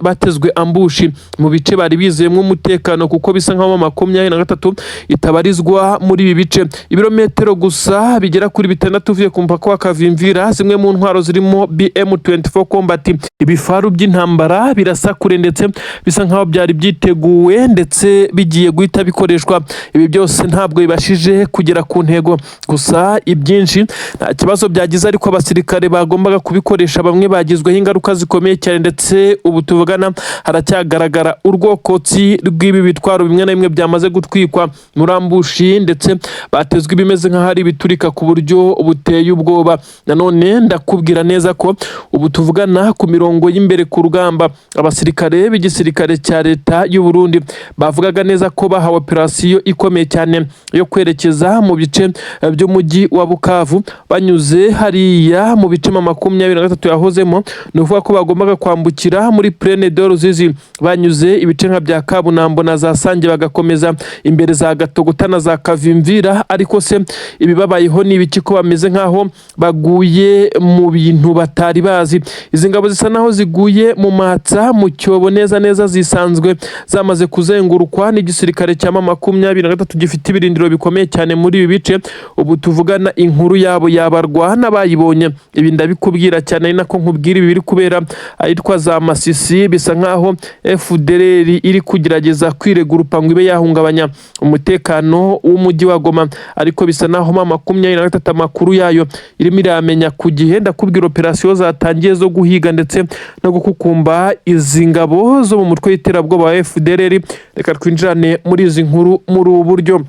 batezwe ambushi mu bice bari bizeyemo umutekano kuko bisa nkaho 23 itabarizwa muri ibi bice. Ibirometero gusa bigera kuri 6 uvuye ku mupaka wa Kavimvira, zimwe mu ntwaro zirimo BM24 combat ibifaru by'intambara birasa kure ndetse bisa nkaho byari byiteguwe ndetse bigiye guhita bikoreshwa. Ibi byose ntabwo bibashije kugera ku ntego, gusa ibyinshi nta kibazo byagize ariko abasirikare bagombaga kubikoresha bamwe bagizweho ingaruka zikomeye cyane ndetse ubu tuvugana haracyagaragara urwokotsi rw'ibi bitwaro bimwe na bimwe byamaze gutwikwa murambushi ndetse batezwe ibimeze nk'ahari biturika ku buryo buteye ubwoba. Nanone ndakubwira neza ko ubu tuvugana ku mirongo y'imbere ku rugamba abasirikare n'igisirikare cya leta y'u Burundi. Bavugaga neza ko bahawe operasiyo ikomeye cyane yo kwerekeza mu bice by'umujyi wa Bukavu banyuze hariya mu bice 23 yahozemo. Ni ukuvuga ko bagombaga kwambukira muri Plaine de Ruzizi banyuze ibice nka bya Kabunambo na za Sange bagakomeza imbere za Gatogota na za Kavimvira. Ariko se ibibabayeho ni ibiki ko bameze nkaho baguye mu bintu batari bazi? Izi ngabo zisa naho ziguye mu matsa mu cyobo neza zisanzwe zamaze kuzengurukwa n'igisirikare cya 23 gifite ibirindiro bikomeye cyane muri ibi bice. Ubu tuvugana inkuru yabo yabarwana bayibonye. Ibi ndabikubwira cyane ari nako nkubwira ibi biri kubera ahitwa za Masisi. Bisa nkaho FDLR iri kugerageza kwiregurupa ngo ibe yahungabanya umutekano w'umujyi wa Goma, ariko bisa naho 23 amakuru yayo irimo iramenya ku gihe. Ndakubwira operasiyo zatangiye zo guhiga ndetse no gukukumba izi ngabo zo mu mutwe w'iterabwoba wa FDLR. Reka twinjirane muri izi nkuru muri ubu buryo.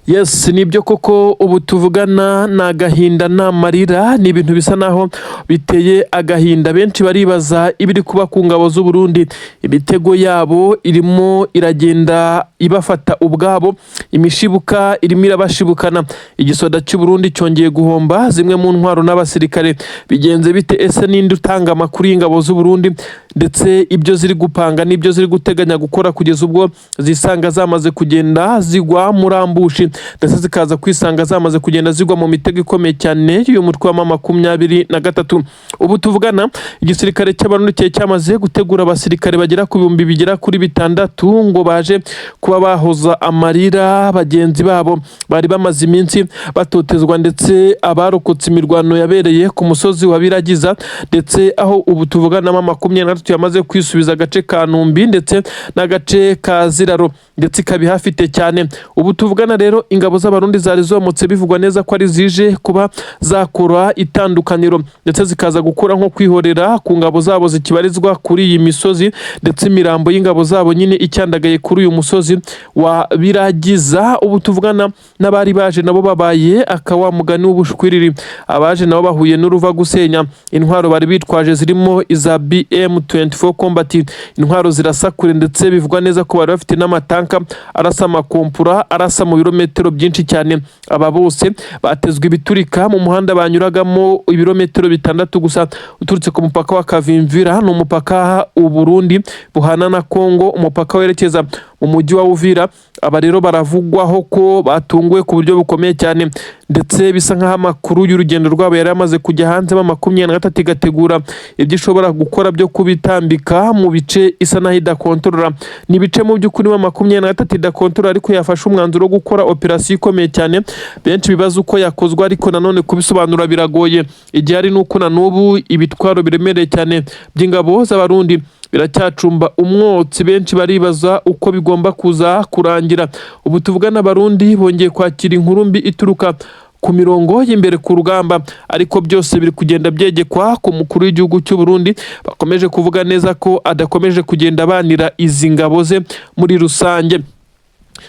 Yes, nibyo koko ubu tuvugana na gahinda na marira, ni ibintu bisa naho biteye agahinda. Benshi baribaza ibiri kuba ku ngabo z'u Burundi. Imitego yabo irimo iragenda ibafata ubwabo, imishibuka irimo irabashibukana. Igisoda cy'u Burundi cyongeye guhomba zimwe mu ntwaro n'abasirikare. Bigenze bite? Ese ninde utanga amakuru y'ingabo z'u Burundi ndetse ibyo ziri gupanga n'ibyo ziri guteganya gukora kugeza ubwo zisanga zamaze kugenda zigwa murambushi ndetse zikaza kwisanga zamaze kugenda zigwa mu mitego ikomeye cyane y'uyu mutwe wa 23? Ubu tuvugana igisirikare cy'Abarundi cyamaze gutegura abasirikare bagera ku bihumbi bigera kuri 6 ngo baje kuba bahoza amarira bagenzi babo bari bamaze iminsi batotezwa, ndetse abarokotse imirwano yabereye ku musozi wa Biragiza, ndetse aho ubu tuvugana 23 yamaze kwisubiza agace ka Numbi ndetse n'agace ka Ziraro, ndetse kabi hafite cyane. Ubu tuvugana rero ingabo z'Abarundi zari zomotse bivugwa neza ko ari zije kuba zakora itandukaniro ndetse zikaza gukora nko kwihorera ku ngabo zabo zikibarizwa kuri iyi misozi, ndetse imirambo y'ingabo zabo nyine icyandagaye kuri uyu musozi wa Biragiza. Ubu tuvugana n'abari baje nabo babaye akawa mugani w'ubushwiriri. Abaje nabo bahuye n'uruva gusenya. Intwaro bari bitwaje zirimo iza BM24 Combat, intwaro zirasakure ndetse bivugwa neza ko bari bafite n'amatanka arasa amakompura arasa mu birometero byinshi cyane. Aba bose batezwe ibiturika mu muhanda banyuragamo ibirometero 6 gusa uturutse ku mupaka wa Kavimvira, no mupaka u Burundi buhana na Kongo, umupaka werekeza mu mujyi wa Uvira. Aba rero baravugwaho ko batunguwe ku buryo bukomeye cyane, ndetse bisa nkaho amakuru y'urugendo rwabo yari amaze kujya hanze. 23 igategura ibyo ishobora gukora byo kubitambika mu bice isa naho idakontorora. Ni bice mu by'ukuri 23 idakontorora, ariko yafashe umwanzuro wo gukora operasiyo ikomeye cyane. Benshi bibaza uko yakozwe, ariko nanone kubisobanura biragoye. Igihe ari nuko na n'ubu ibitwaro biremereye cyane by'ingabo z'Abarundi biracyacumba umwotsi. Benshi baribaza uko bigomba kuza kurangira. Ubu tuvugana Abarundi bongeye kwakira inkuru mbi ituruka ku mirongo y'imbere ku rugamba, ariko byose biri kugenda byegekwa ku mukuru w'igihugu cy'u Burundi. Bakomeje kuvuga neza ko adakomeje kugenda banira izi ngabo ze muri rusange.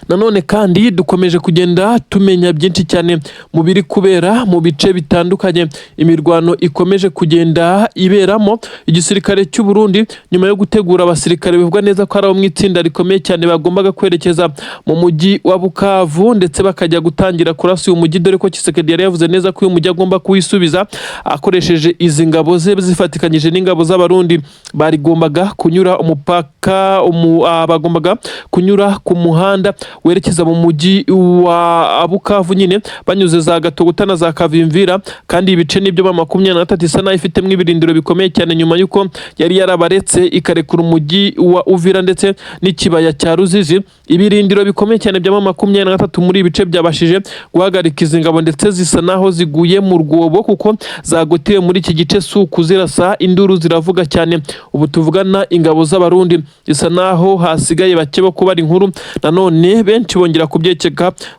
Nanone kandi dukomeje kugenda tumenya byinshi cyane mu biri kubera mu bice bitandukanye imirwano ikomeje kugenda iberamo. Igisirikare cy'u Burundi nyuma yo gutegura abasirikare bivugwa neza ko ari mu itsinda rikomeye cyane bagombaga kwerekeza mu mujyi wa Bukavu, ndetse bakajya gutangira kurasa uyu mujyi, dore ko Tshisekedi yari yavuze neza ko uyu mujyi agomba kuwisubiza akoresheje izi ngabo ze zifatikanyije n'ingabo z'Abarundi. Barigombaga kunyura umupaka bagombaga kunyura ku muhanda werekeza mu mujyi wa Bukavu nyine banyuze za Gatogota na za Kavimvira, kandi ibice nibyo 23 isa naho ifitemo ibirindiro bikomeye cyane nyuma yuko yari yarabaretse ikarekura umujyi wa Uvira ndetse n'ikibaya cya Ruzizi. Ibirindiro bikomeye cyane bya 23 muri ibice byabashije guhagarika izi ngabo, ndetse zisa naho ziguye mu rwobo kuko zagotiwe muri iki gice suku zirasa induru ziravuga cyane. Ubu tuvugana ingabo z'Abarundi zisa naho hasigaye bake bo kubara inkuru. Nanone benshi bongera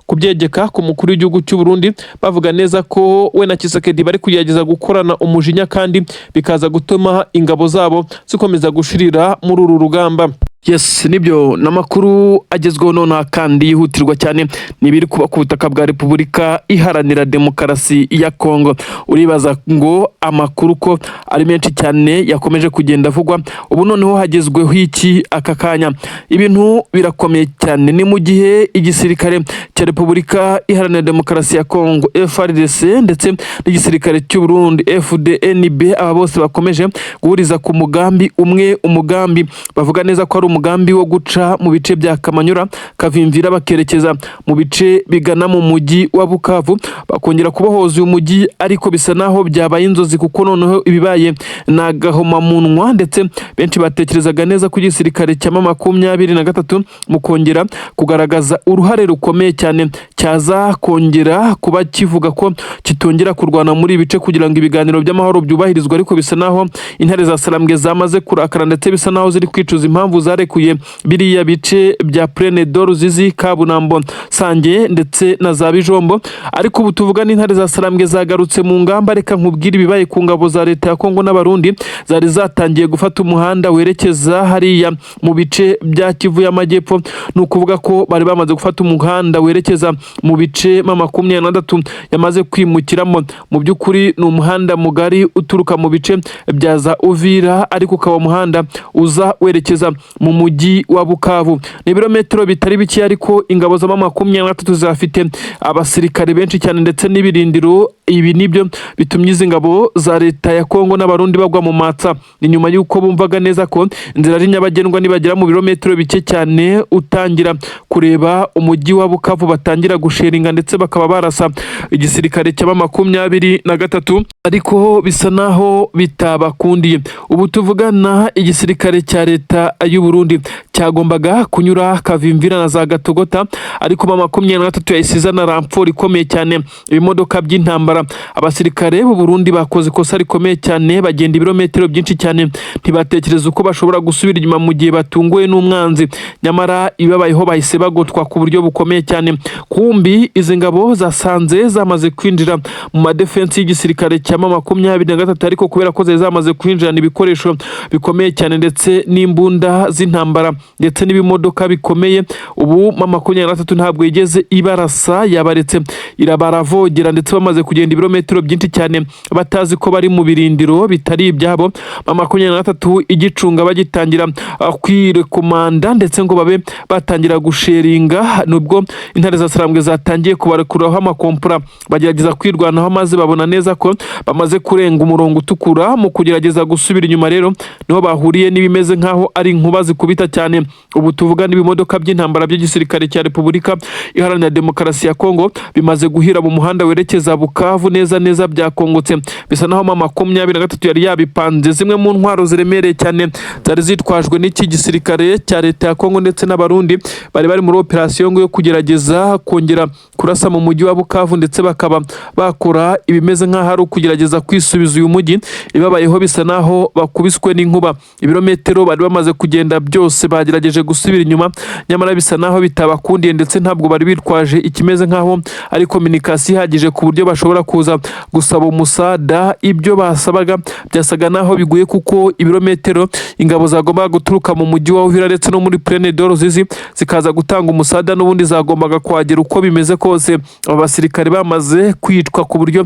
kubyegeka ku mukuru w'igihugu cy'u Burundi, bavuga neza ko we na Tshisekedi bari kugerageza gukorana umujinya, kandi bikaza gutuma ingabo zabo zikomeza gushirira muri uru rugamba. Yes, nibyo namakuru agezweho none kandi yihutirwa cyane nibiri kuba ku butaka bwa Repubulika Iharanira Demokarasi ya Kongo. Uribaza ngo amakuru ko ari menshi cyane yakomeje kugenda avugwa, ubu noneho hagezweho iki aka kanya. Ibintu birakomeye cyane, ni mu gihe igisirikare cya Repubulika Iharanira Demokarasi ya Kongo FARDC ndetse n'igisirikare cy'u Burundi FDNB aba bose bakomeje guhuriza ku mugambi umwe, umugambi bavuga neza ko ari umugambi wo guca mu bice bya Kamanyura, Kavimvira bakerekeza mu bice bigana mu mujyi wa Bukavu, bakongera kubohoza uyu mujyi, ariko bisa naho byabaye inzozi kuko noneho ibibaye nagahoma munwa, ndetse benshi batekerezaga neza ku gisirikare cya 23 mu kongera kugaragaza uruhare rukomeye cyane, cyaza kongera kuba kivuga ko kitongera kurwana muri ibice kugira ngo ibiganiro by'amahoro byubahirizwe, ariko bisa naho intare za Sarambwe zamaze kurakara, ndetse bisa naho ziri kwicuza impamvu zarekuye biriya bice bya Plaine d'Or, Ruzizi, Kabunambo, Sange ndetse na za Bijombo. Ariko ubu tuvuga n'intare za Sarambwe zagarutse mu ngamba. Reka nkubwire ibibaye ku ngabo za leta ya Kongo n'abarundi zari zatangiye gufata umuhanda werekeza hariya mu bice bya Kivu y'Amajyepfo. Ni ukuvuga ko bari bamaze gufata umuhanda werekeza mu bice 23 yamaze kwimukiramo. Mu by'ukuri ni umuhanda mugari uturuka mu bice bya za Uvira, ariko ukaba umuhanda uza werekeza mu mujyi wa Bukavu. Ni ibirometero bitari bike, ariko ingabo za 23 zafite abasirikare benshi cyane ndetse n'ibirindiro. Ibi nibyo bitumye izi ngabo za leta ya Kongo n'abarundi bagwa mu matsa, ni nyuma y'uko bumvaga neza ko inzira ari nyabagendwa nibagera mu birometero bike cyane utangira kureba umujyi wa Bukavu batangira gusheringa, ndetse bakaba barasa igisirikare cya 23, ariko bisa naho bitabakundiye. Ubu tuvugana igisirikare cya leta y'u Burundi cyagombaga kunyura Kavimvira na za Gatogota, ariko 23 yayisiza na ramfort ikomeye cyane, ibimodoka by'intambara. Abasirikare b'u Burundi bakoze ikosa rikomeye cyane, bagenda ibirometero byinshi cyane, ntibatekereza uko bashobora gusubira inyuma mu gihe batunguwe n'umwanzi, nyamara ibabayeho bahise bagotwa ku buryo bukomeye cyane. Kumbi izi ngabo zasanze zamaze kwinjira mu madefense y'igisirikare cya 23, ariko kubera ko zamaze kwinjirana ibikoresho bikomeye cyane ndetse n'imbunda z'intambara ndetse n'ibimodoka bikomeye, ubu 23 ntabwo yigeze ibarasa, yabaretse irabaravogera, ndetse bamaze kugenda ibirometero byinshi cyane batazi ko bari mu birindiro bitari ibyabo. 23 igicunga bagitangira kwirekomanda, ndetse ngo babe batangira gusheringa, nubwo intare za Sarambwe zatangiye kubarekuraho amakompura bagerageza kwirwanaho, maze babona neza ko bamaze kurenga umurongo utukura. Mu kugerageza gusubira inyuma rero niho bahuriye n'ibimeze nkaho ari inkuba zikubita cyane. Ubu tuvuga n'ibimodoka by'intambara by'igisirikare cya Repubulika Iharanira Demokarasi ya Kongo bimaze guhira mu muhanda werekeza Bukavu, neza byakongotse. Bisa naho 23 yari yabipanze. Zimwe mu ntwaro ziremereye cyane zari zitwajwe n'iki gisirikare cya leta ya Kongo ndetse n'abarundi bari muri operation yo kugerageza kongera kurasa mu mujyi wa Bukavu, ndetse bakaba bakora ibimeze nkaho ari kugerageza kwisubiza uyu mujyi. Ibabayeho bisa naho bakubiswe n'inkuba, ibirometero bari bamaze kugenda byose bagerageje gusubira inyuma, nyamara bisa naho bitabakundiye, ndetse ntabwo bari bitwaje ikimeze nkaho ari communication ihagije ku buryo bashobora kuza gusaba umusada. Ibyo basabaga byasaga naho biguye, kuko ibirometero ingabo zagombaga guturuka mu mujyi wa Uvira ndetse no muri Plaine d'Or, Ruzizi zikaza gutanga umusada, n'ubundi zagombaga kuhagera uko bimeze kose. Aba basirikare bamaze kwitwa ku buryo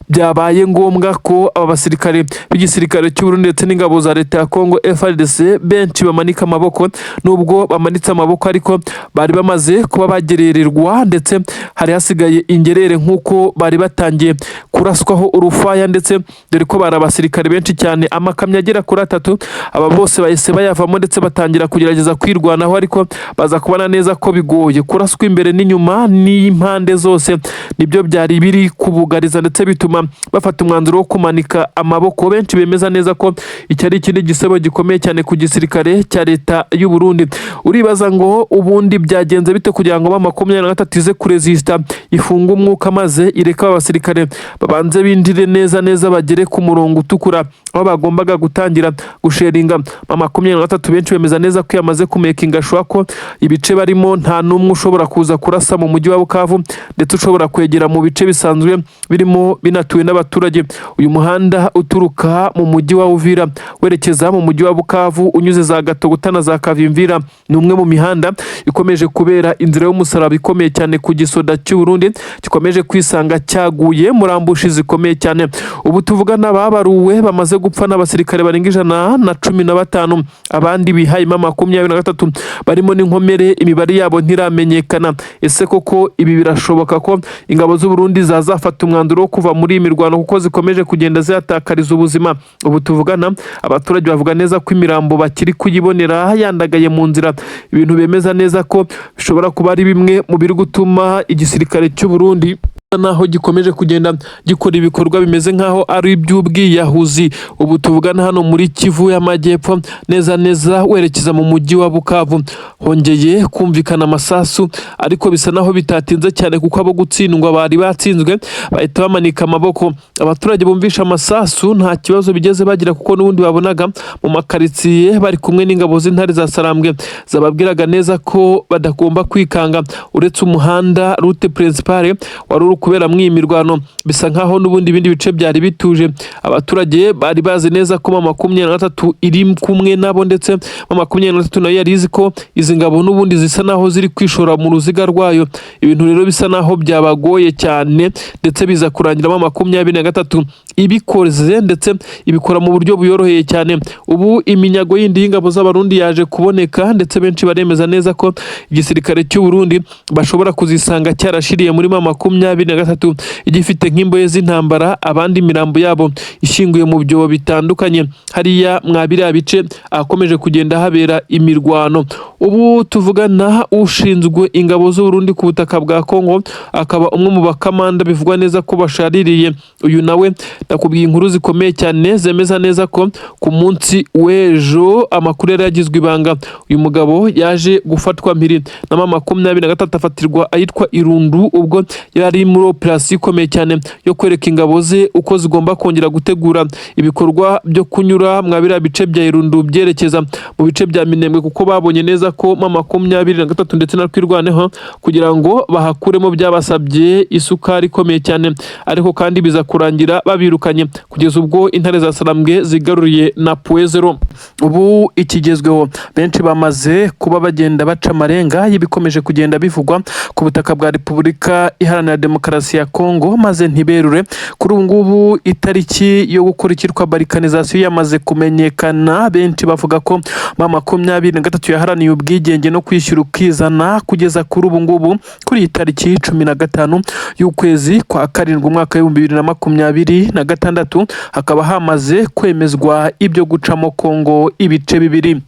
byabaye ngombwa ko aba basirikare b'igisirikare cy'u Burundi ndetse n'ingabo za leta ya Kongo FARDC benshi bamanika amaboko. Nubwo bamanitse amaboko, ariko bari bamaze kuba bagerererwa, ndetse hari hasigaye ingerere nk'uko bari batangiye kuraswaho urufaya, ndetse dore ko bari abasirikare benshi cyane, amakamyo agera kuri 3. Aba bose bahise bayavamo, ndetse batangira kugerageza kwirwanaho, ariko baza kubona neza ko bigoye. Kuraswa imbere n'inyuma n'impande zose nibyo byari biri kubugariza, ndetse bituma bafata umwanzuro wo kumanika amaboko. Benshi bemeza neza ko iki ari ikindi gisebo gikomeye cyane ku gisirikare cya leta y'u Burundi. Uribaza ngo ubundi byagenze bite kugira ngo 23 ize kuresista ifunga umwuka, maze ireka abasirikare babanze bindire neza bagere ku murongo utukura aho bagombaga gutangira gusheringa. 23 benshi bemeza neza ko yamaze kumekinga shwa ko ibice barimo nta numwe ushobora kuza kurasa mu mujyi wa Bukavu, ndetse ushobora kwegera mu bice bisanzwe birimo binatuwe n'abaturage. Uyu muhanda uturuka mu mujyi wa Uvira werekeza mu mujyi wa Bukavu unyuze za Gatogota Nyamata na za Kavimvira ni umwe mu mihanda ikomeje kubera inzira y'umusaraba ikomeye cyane ku gisoda cy'u Burundi gikomeje kwisanga cyaguye muri ambushi zikomeye cyane. Ubu tuvugana babaruwe bamaze gupfa n'abasirikare barenga 115, abandi bihayima 23 barimo n'inkomere, imibare yabo ntiramenyekana. Ese koko ibi birashoboka ko ingabo z'u Burundi zazafata umwanzuro wo kuva muri iyi mirwano kuko zikomeje kugenda zihatakariza ubuzima? Ubu tuvugana abaturage bavuga neza ko imirambo bakiri kuyibonera yandagaye mu nzira, ibintu bemeza neza ko bishobora kuba ari bimwe mu biri gutuma igisirikare cy'u Burundi naho gikomeje kugenda gikora ibikorwa bimeze nkaho ari iby'ubwiyahuzi. Ubu tuvugana hano muri Kivu y'Amajyepfo neza werekeza mu mujyi wa Bukavu hongeye kumvikana amasasu, ariko bisa naho bitatinze cyane kuko abo gutsindwa bari batsinzwe bahita bamanika amaboko. Abaturage bumvisha amasasu nta kibazo bigeze bagira kuko n'ubundi babonaga mu makaritsiye bari kumwe n'ingabo z'intare za Sarambwe zababwiraga neza ko badagomba kwikanga, uretse umuhanda route principale wari kubera mwimirwano bisa nkaho n'ubundi bindi bice byari bituje. Abaturage bari bazi neza ko 23 iri kumwe nabo, ndetse 23 nayo yari izi ko izi ngabo n'ubundi zisa naho ziri kwishora mu ruziga rwayo. Ibintu rero bisa naho byabagoye cyane, ndetse biza kurangira 23 ibikoze, ndetse ibikora mu buryo buyoroheye cyane. Ubu iminyago yindi y'ingabo z'abarundi yaje kuboneka, ndetse benshi baremeza neza ko igisirikare cy'u Burundi bashobora kuzisanga cyarashiriye muri 23 igifite nk'imboye z'intambara, abandi mirambo yabo ishinguye mu byobo bitandukanye hariya mwabiriya bice akomeje kugenda habera imirwano. Ubu tuvugana ushinzwe ingabo z'u Burundi ku butaka bwa Kongo akaba umwe mu bakamanda bivugwa neza ko bashaririye. Uyu nawe nakubwiye inkuru zikomeye cyane zemeza neza ko ku munsi w'ejo amakuru yari yagizwe ibanga. Uyu mugabo yaje gufatwa mpiri na 23 afatirwa ahitwa Irundu, ubwo yari muri operasiyo ikomeye cyane yo kwereka ingabo ze uko zigomba kongera gutegura ibikorwa byo kunyura mwabira bice bya Irundu byerekeza mu bice bya Minembwe, kuko babonye neza ko 23 ndetse na kwirwaneho kugira ngo bahakuremo byabasabye isukari ikomeye cyane, ariko kandi biza kurangira babirukanye kugeza ubwo intare za Sarambwe zigaruriye na Puezero. Ubu ikigezweho benshi bamaze kuba bagenda baca amarenga y'ibikomeje kugenda bivugwa ku butaka bwa Repubulika Iharanira Demokarasi ya Kongo, maze ntiberure kuri ubu ngubu itariki yo gukora ikitwa balkanization yamaze kumenyekana. Benshi bavuga ko 23 yaharaniye ubwigenge no kwishyura ukizana kugeza kuri ubu ngubu kuri itariki 15 y'ukwezi kwa 7 umwaka wa 2026 hakaba hamaze kwemezwa ibyo gucamo Kongo ibice bibiri.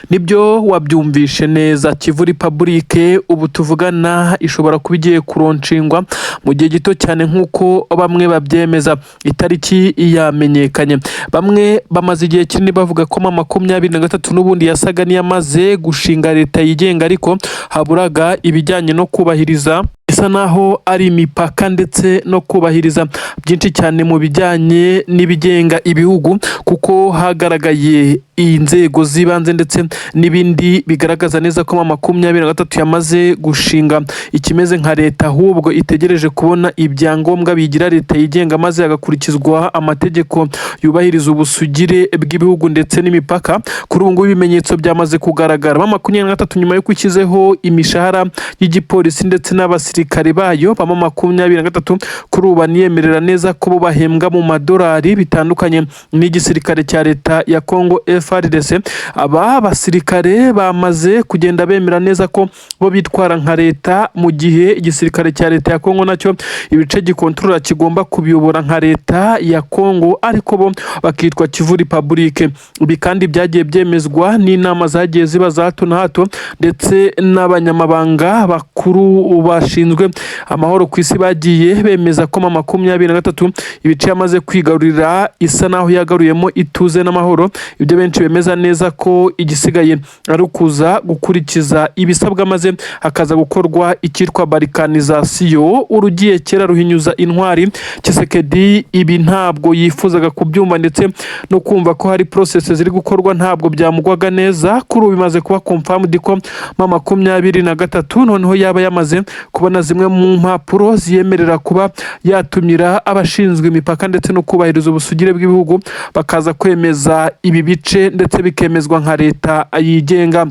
Nibyo wabyumvishe neza, Kivu Republique ubu tuvugana ishobora kuba igiye kuronshingwa mu gihe gito cyane nk'uko bamwe babyemeza. Itariki yamenyekanye, bamwe bamaze igihe kinini bavuga ko 23 n'ubundi yasaga niyamaze gushinga leta yigenga, ariko haburaga ibijyanye no kubahiriza isa naho ari imipaka ndetse no kubahiriza byinshi cyane mu bijyanye n'ibigenga ibihugu, kuko hagaragaye inzego z'ibanze ndetse n'ibindi bigaragaza neza ko 23 yamaze gushinga ikimeze nka leta, ahubwo itegereje kubona ibyangombwa bigira leta yigenga maze hagakurikizwa amategeko yubahiriza ubusugire bw'ibihugu ndetse n'imipaka. Kuri ubu ngubu ibimenyetso byamaze kugaragara. 23 nyuma yo kukizeho imishahara y'igipolisi ndetse n'abasirikare bayo, 23 kuri ubu niyemerera neza ko bo bahembwa mu madolari bitandukanye n'igisirikare cya leta ya Kongo FARDC. Aba basirikare bamaze kugenda bemera neza ko bo bitwara nka leta, mu gihe igisirikare cya leta ya Kongo nacyo ibice gikontrola kigomba kubiyobora nka leta ya Kongo, ariko bo bakitwa Kivu Republique. Ibi kandi byagiye byemezwa n'inama zagiye ziba za hato na hato, ndetse n'abanyamabanga bakuru bashinzwe amahoro ku isi bagiye bemeza ko 23 ibice yamaze kwigarurira isa naho yagaruyemo ituze n'amahoro. Ibyo benshi bemeza neza ko igisigaye ari ukuza gukurikiza ibisabwa maze hakaza gukorwa ikitwa balkanization. Urugiye kera ruhinyuza intwari. Tshisekedi ibi ntabwo yifuzaga kubyumva, ndetse no kumva ko hari process ziri gukorwa ntabwo byamugwaga neza. Kuri ubu bimaze kuba confirmed ko 23 noneho yaba yamaze kubona kubona zimwe mu mpapuro ziyemerera kuba yatumira abashinzwe imipaka ndetse no kubahiriza ubusugire bw'ibihugu bakaza kwemeza ibi bice ndetse bikemezwa nka leta yigenga.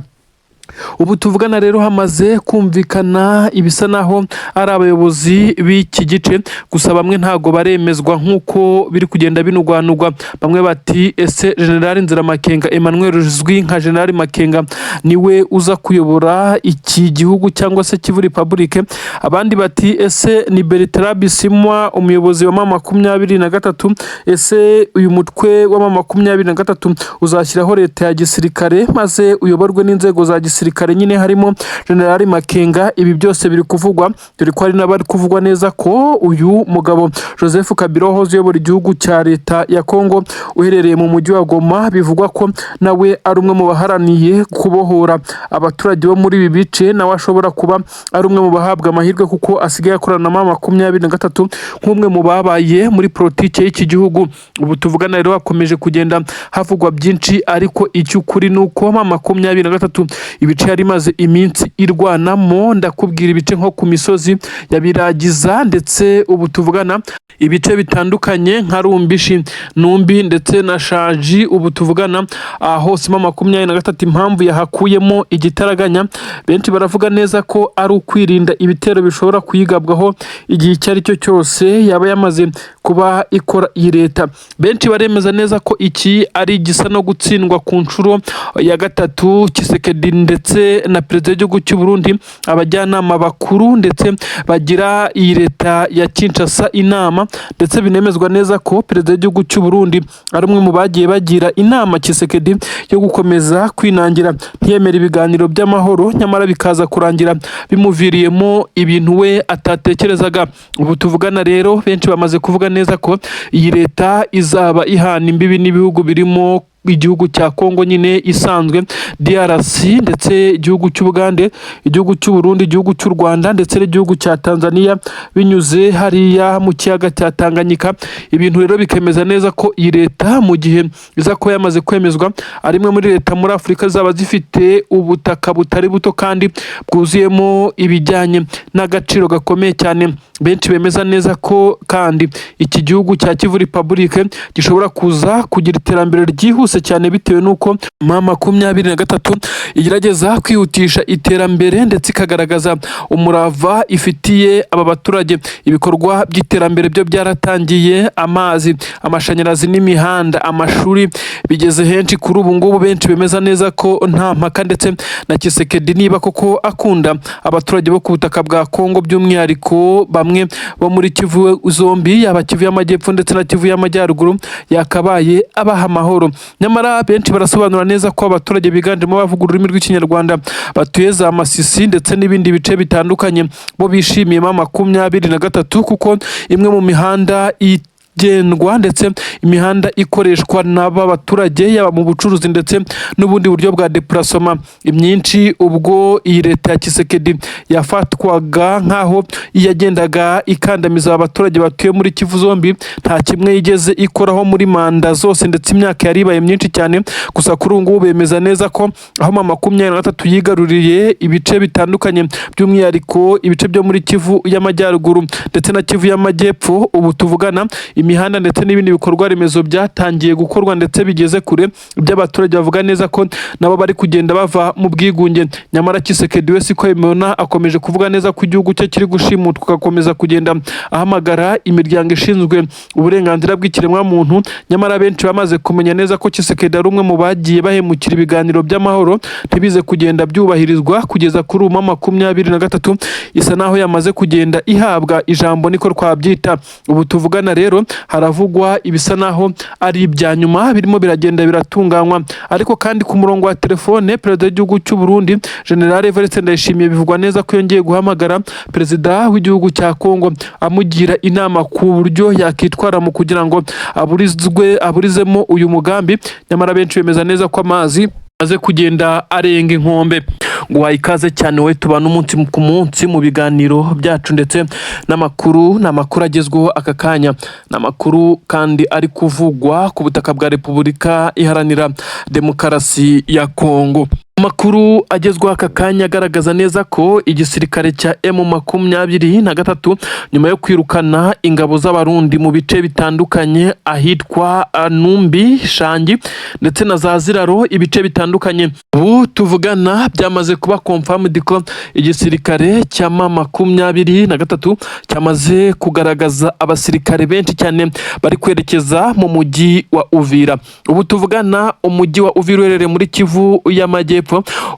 Ubu tuvugana rero hamaze kumvikana ibisa naho ari abayobozi b'iki gice, gusa bamwe ntago baremezwa nk'uko biri kugenda binugwanugwa. Bamwe bati ese General Nziramakenga Emmanuel uzwi nka General Makenga niwe uza kuyobora iki gihugu cyangwa se Kivu Republic. Abandi bati ese ni Bertrand Bisimwa umuyobozi wa M23, ese uyu mutwe wa M23 uzashyiraho leta ya gisirikare maze uyoborwe n'inzego za gisirikare nyine harimo General Makenga. Ibi byose biri kuvugwa, dore ko hari n'abari kuvugwa neza ko uyu mugabo Joseph Kabila wahoze uyobora igihugu cya leta ya Kongo uherereye mu mujyi wa Goma, bivugwa ko nawe ari umwe mu baharaniye kubohora abaturage bo muri ibi bice, nawe ashobora kuba ari umwe mu bahabwa amahirwe kuko asigaye akorana na M23 nk'umwe mu babaye muri politike y'iki gihugu. Ubu tuvugana rero hakomeje kugenda havugwa byinshi, ariko icy'ukuri ni uko M23 ibice yari imaze iminsi irwanamo, ndakubwira ibice nko ku misozi ya Biragiza ndetse ubu tuvugana ibice bitandukanye nka Rumbishi, Numbi ndetse na Shaji. Ubu tuvugana hose M23 impamvu yahakuyemo igitaraganya, benshi baravuga neza ko ari ukwirinda ibitero bishobora kuyigabwaho igihe icyo ari cyo cyose yaba yamaze kuba ikora iyi leta. Benshi baremeza neza ko iki ari igisa no gutsindwa ku nshuro ya gatatu. Tshisekedi ndetse na perezida w'igihugu cy'u Burundi, abajyanama bakuru ndetse bagira iyi leta ya Kinshasa inama, ndetse binemezwa neza ko perezida w'igihugu cy'u Burundi ari umwe mu bagiye bagira inama Tshisekedi yo gukomeza kwinangira ntiyemera ibiganiro by'amahoro, nyamara bikaza kurangira bimuviriyemo ibintu we atatekerezaga. Ubu tuvugana rero benshi bamaze kuvuga neza ko iyi leta izaba ihana imbibi n'ibihugu birimo igihugu cya Kongo nyine isanzwe, DRC ndetse igihugu cy'Ubugande, igihugu cy'u Burundi, igihugu cy'u Rwanda ndetse n'igihugu cya Tanzania binyuze hariya mu kiyaga cya Tanganyika. Ibintu rero bikemeza neza ko iyi leta mu gihe iza ko yamaze kwemezwa ari imwe muri leta muri Afurika zaba zifite ubutaka butari buto kandi bwuzuyemo ibijyanye n'agaciro gakomeye cyane. Benshi bemeza neza ko kandi iki gihugu cya Kivu Republic gishobora kuza kugira iterambere ryihuse cyane bitewe nuko M23 igerageza kwihutisha iterambere ndetse ikagaragaza umurava ifitiye aba baturage. Ibikorwa by'iterambere byo byaratangiye, amazi, amashanyarazi n'imihanda, amashuri bigeze henshi kuri ubu ngubu. Benshi bemeza neza ko nta mpaka ndetse na Tshisekedi niba koko akunda abaturage bo ku butaka bwa Kongo, by'umwihariko bamwe bo muri Kivu zombi, yaba Kivu y'Amajyepfo ndetse na Kivu y'Amajyaruguru, yakabaye abaha amahoro. Nyamara benshi barasobanura neza ko abaturage biganjemo bavuga ururimi rw'Ikinyarwanda batuye za Masisi ndetse n'ibindi bice bitandukanye bo bishimiye M23 kuko imwe mu mihanda gendwa ndetse imihanda ikoreshwa n'aba baturage yaba mu bucuruzi ndetse n'ubundi buryo bwa deplacement imyinshi. Ubwo iyi leta ya Tshisekedi yafatwaga nkaho yagendaga ikandamiza abaturage batuye muri Kivu zombi, nta kimwe yigeze ikoraho muri manda zose ndetse imyaka yari ibaye myinshi cyane. Gusa kuri ubu ngubu bemeza neza ko aho M23 yigaruriye ibice bitandukanye, by'umwihariko ibice byo muri Kivu y'Amajyaruguru ndetse na Kivu y'Amajyepfo, ubu tuvugana imihanda ndetse n'ibindi bikorwa remezo byatangiye gukorwa ndetse bigeze kure. Iby'abaturage bavuga neza ko nabo bari kugenda bava mu bwigunge. Nyamara Tshisekedi we siko yibona, akomeje kuvuga neza ko igihugu cye kiri gushimutwa, agakomeza kugenda ahamagara imiryango ishinzwe uburenganzira bw'ikiremwa muntu. Nyamara benshi bamaze kumenya neza ko Tshisekedi ari umwe mu bagiye bahemukira ibiganiro by'amahoro, ntibize kugenda byubahirizwa. Kugeza kuri ubu M23 isa naho yamaze kugenda ihabwa ijambo, niko twabyita. Ubu tuvugana rero haravugwa ibisa naho ari ibya nyuma birimo biragenda biratunganywa. Ariko kandi ku murongo wa telefone perezida w'igihugu cy'u Burundi General Evariste Ndayishimiye bivugwa neza ko yongeye guhamagara perezida w'igihugu cya Kongo amugira inama ku buryo yakitwara mu kugira ngo aburizemo uyu mugambi. Nyamara benshi bemeza neza ko amazi aze kugenda arenga inkombe. guhaye ikaze cyane we tubana umunsi ku munsi mu biganiro byacu ndetse n'amakuru agezweho aka kanya, n'amakuru kandi ari kuvugwa ku butaka bwa Repubulika Iharanira Demokarasi ya Kongo. Amakuru agezweho aka kanya agaragaza neza ko igisirikare cya M23 nyuma yo kwirukana ingabo z'abarundi mu bice bitandukanye ahitwa Numbi, Shangi ndetse na za Ziraro, ibice bitandukanye ubu tuvugana byamaze kuba confirmed ko igisirikare cya M23 cyamaze kugaragaza abasirikare benshi cyane bari kwerekeza mu mujyi wa Uvira. Ubu tuvugana umujyi wa Uvira uherereye muri Kivu y'Amajyepfo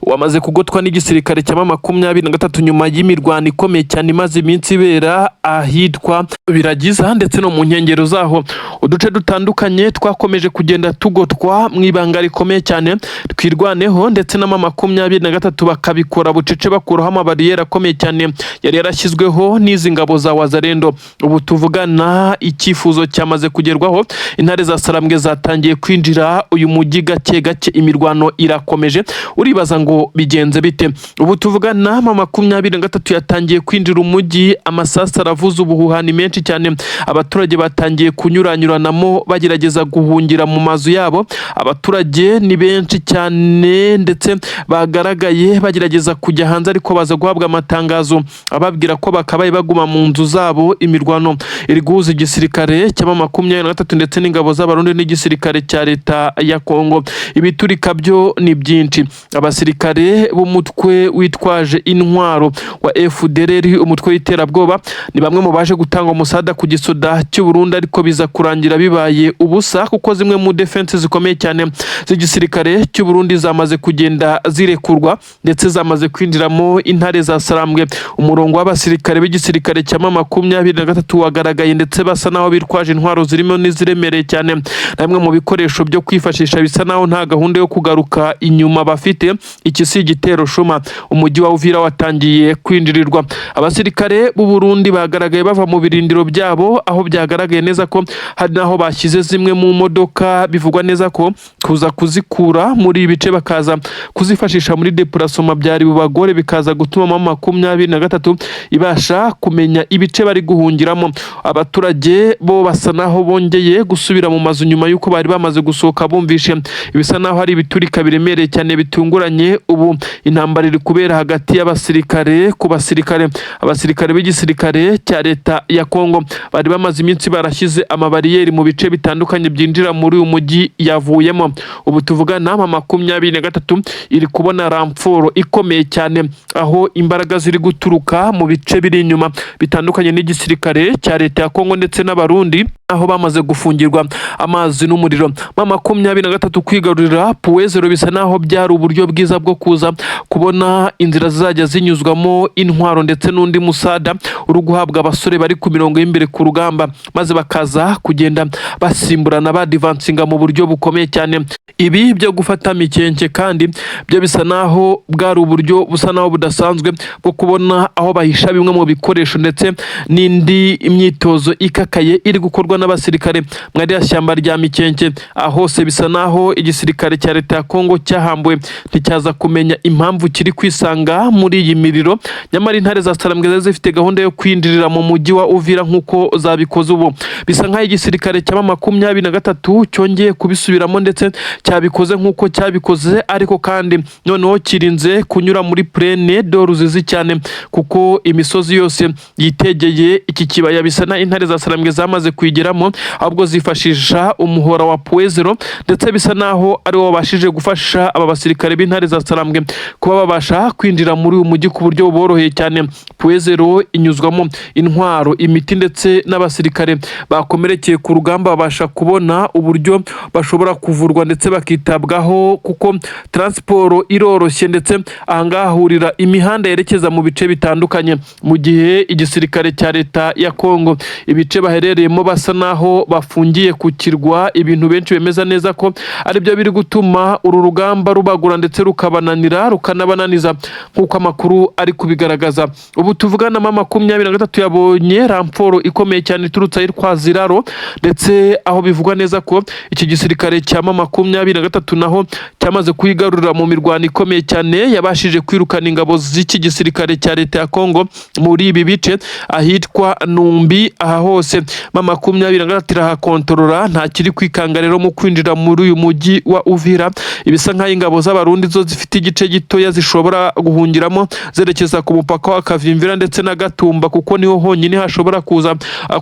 wamaze kugotwa n'igisirikare cya M23 nyuma y'imirwano ikomeye cyane imaze iminsi ibera ahitwa Biragiza ndetse no mu nkengero zaho. Uduce dutandukanye twakomeje kugenda tugotwa mu ibanga rikomeye cyane twirwaneho, ndetse na M23 bakabikora bucece bakuraho amabariyeri akomeye cyane yari yarashyizweho n'izi ngabo za Wazalendo. Ubu tuvugana icyifuzo cyamaze kugerwaho, intare za Sarambwe zatangiye kwinjira uyu mujyi gake gake, imirwano irakomeje. Uribaza ngo bigenze bite? Ubu tuvugana M23 yatangiye kwinjira umujyi, amasasa aravuza ubuhuhani menshi cyane, abaturage batangiye kunyuranyuranamo bagerageza guhungira mu mazu yabo. Abaturage ni benshi cyane ndetse bagaragaye bagerageza kujya hanze, ariko baza guhabwa amatangazo ababwira ko bakabaye baguma mu nzu zabo. Imirwano iri guhuza igisirikare cya M23 ndetse n'ingabo z'abarundi n'igisirikare cya leta ya Kongo. Ibiturika byo ni byinshi. Abasirikare b'umutwe witwaje intwaro wa FDLR, umutwe w'iterabwoba, ni bamwe mu baje gutanga umusada ku gisoda cy'u Burundi, ariko biza kurangira bibaye ubusa kuko zimwe mu defense zikomeye cyane z'igisirikare cy'u Burundi zamaze kugenda zirekurwa ndetse zamaze kwinjiramo intare za Sarambwe. Umurongo w'abasirikare b'igisirikare cya M23 wagaragaye, ndetse basa naho bitwaje intwaro zirimo n'iziremereye cyane, na bimwe mu bikoresho byo kwifashisha bisa naho nta gahunda yo kugaruka inyuma bafite. Iki si igitero shuma. Umujyi wa Uvira watangiye kwinjirirwa. Abasirikare b'u Burundi bagaragaye bava mu birindiro byabo, aho byagaragaye neza ko hari naho bashyize zimwe mu modoka, bivugwa neza ko kuza kuzikura muri ibice bakaza kuzifashisha muri deplacement byari bubagore, bikaza gutuma M23 ibasha kumenya ibice bari guhungiramo. Abaturage bo basa naho bongeye gusubira mu mazu nyuma yuko bari bamaze gusohoka bumvishe ibisa naho hari ibiturika biremereye cyane bitunguranye. Ubu intambara iri kubera hagati y'abasirikare ku basirikare. Abasirikare b'igisirikare cya leta ya Kongo bari bamaze iminsi barashyize amabariyeri mu bice bitandukanye byinjira muri uyu mujyi yavuyemo. Ubu tuvugana M23 iri kubona ramforo ikomeye cyane, aho imbaraga ziri guturuka mu bice biri inyuma bitandukanye n'igisirikare cya leta ya Kongo ndetse n'abarundi, aho bamaze gufungirwa amazi n'umuriro. M23 kwigarurira Puwezero bisa naho byari uburyo bwiza bwo kuza kubona inzira zizajya zinyuzwamo intwaro ndetse n'undi musada uri guhabwa abasore bari ku mirongo y'imbere ku rugamba, maze bakaza kugenda basimburana badivansinga mu buryo bukomeye cyane. Ibi byo gufata mikenke kandi byo bisa naho bwari uburyo busa naho budasanzwe bwo kubona aho bahisha bimwe mu bikoresho ndetse n'indi imyitozo ikakaye iri gukorwa n'abasirikare mwari yashyamba rya mikenke. Hose bisa naho igisirikare cya leta ya Kongo cyahambuwe, nticyaza kumenya impamvu kiri kwisanga muri iyi miriro. Nyamara intare za Sarambwe zifite gahunda yo kwinjirira mu mujyi wa Uvira nk'uko zabikoze. Ubu bisa nk'aho igisirikare cya M23 cyongeye kubisubiramo ndetse cyabikoze nk'uko cyabikoze, ariko kandi noneho kirinze kunyura muri plene d'Ruzizi cyane, kuko imisozi yose yitegeye iki kibaya bisa na intare za Sarambwe zamaze kwigeramo, ahubwo zifashisha umuhora wa Puwezero, ndetse bisa naho ari wo bashije gufasha aba basirikare b'intare za Sarambwe kuba babasha kwinjira muri uyu mujyi ku buryo buboroheye cyane. Puwezero inyuzwamo intwaro, imiti ndetse n'abasirikare bakomerekeye ku rugamba babasha kubona uburyo bashobora kuvurwa ndetse bakitabwaho, kuko transport iroroshye ndetse ahangaha hahurira imihanda yerekeza mu bice bitandukanye. Mu gihe igisirikare cya leta ya Kongo ibice baherereyemo basa naho bafungiye ku kirwa, ibintu benshi bemeza neza ko ari byo biri gutuma uru rugamba rubagura ndetse rukabananira rukanabananiza nk'uko amakuru ari kubigaragaza. Ubu tuvugana M23 yabonye ramforo ikomeye cyane iturutse ahitwa Ziraro, ndetse aho bivugwa neza ko iki gisirikare cya M23 naho cyamaze kwigarurira mu mirwano ikomeye cyane cyane yabashije kwirukana ingabo z'iki gisirikare cya leta ya Kongo muri ibi bice ahitwa Numbi. Aha hose M23 irahakontorora, nta kiri kwikanga rero mu kwinjira muri uyu mujyi wa Uvira. Ibisa nk'aho ingabo z'abarundi zo zifite igice gitoya zishobora guhungiramo zerekeza ku mupaka wa Kavimvira ndetse na Gatumba, kuko niho honyine hashobora kuza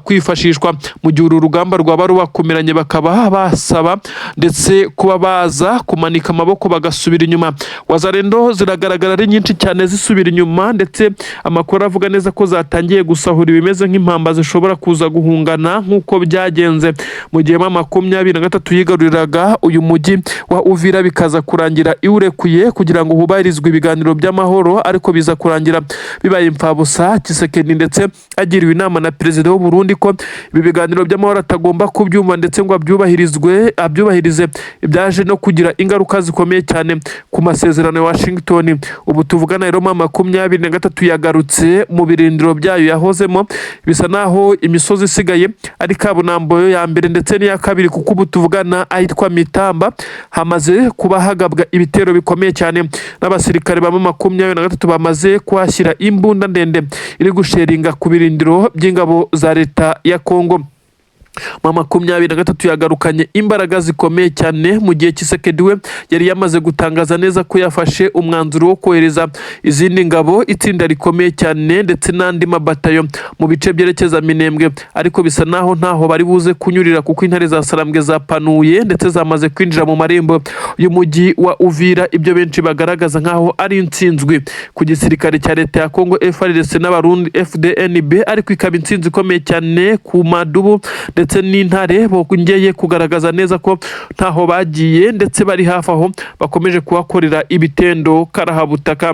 kwifashishwa mu gihe uru rugamba rwaba rubakomeranye, bakaba basaba ndetse kuba baza kumanika amaboko bagasubira inyuma. Wazalendo ziragaragara ari nyinshi cyane zisubira inyuma, ndetse amakuru avuga neza ko zatangiye gusahura ibimeze nk'impamba zishobora kuza guhungana nk'uko byagenze mu gihe M23 yigaruriraga uyu mujyi wa Uvira, bikaza kurangira iwurekuye kugira ngo hubahirizwe ibiganiro by'amahoro, ariko biza kurangira bibaye imfabusa. Tshisekedi ndetse agiriwe inama na perezida w'u Burundi ko ibi biganiro by'amahoro atagomba kubyumva ndetse ngo abyubahirize, ibyaje no kugira ingaruka zikomeye cyane ku masezerano ya Washington. Ubu tuvugana rero M23 yagarutse mu birindiro byayo yahozemo, bisa naho imisozi isigaye ari kabunambo ya mbere ndetse n'iya kabiri, kuko ubu tuvugana ahitwa Mitamba hamaze kuba hagabwa ibitero bikomeye cyane n'abasirikare ba M23 bamaze kuhashyira imbunda ndende iri gusheringa ku birindiro by'ingabo za leta ya Kongo. M23 yagarukanye imbaraga zikomeye cyane mu gihe Tshisekedi we yari yamaze gutangaza neza ko yafashe umwanzuro wo kohereza izindi ngabo, itsinda rikomeye cyane ndetse n'andi mabatayo mu bice byerekeza Minembwe, ariko bisa naho ntaho bari buze kunyurira kuko intare za Sarambwe zapanuye ndetse zamaze kwinjira mu marembo y'umujyi wa Uvira. Ibyo benshi bagaragaza nkaho ari intsinzwi ku gisirikare cya leta ya Kongo FARDC n'abarundi FDNB, ariko ikaba intsinzi ikomeye cyane ku madubu ndetse n'intare bongeye kugaragaza neza ko ntaho bagiye ndetse bari hafi aho bakomeje kuhakorera ibitendo karahabutaka.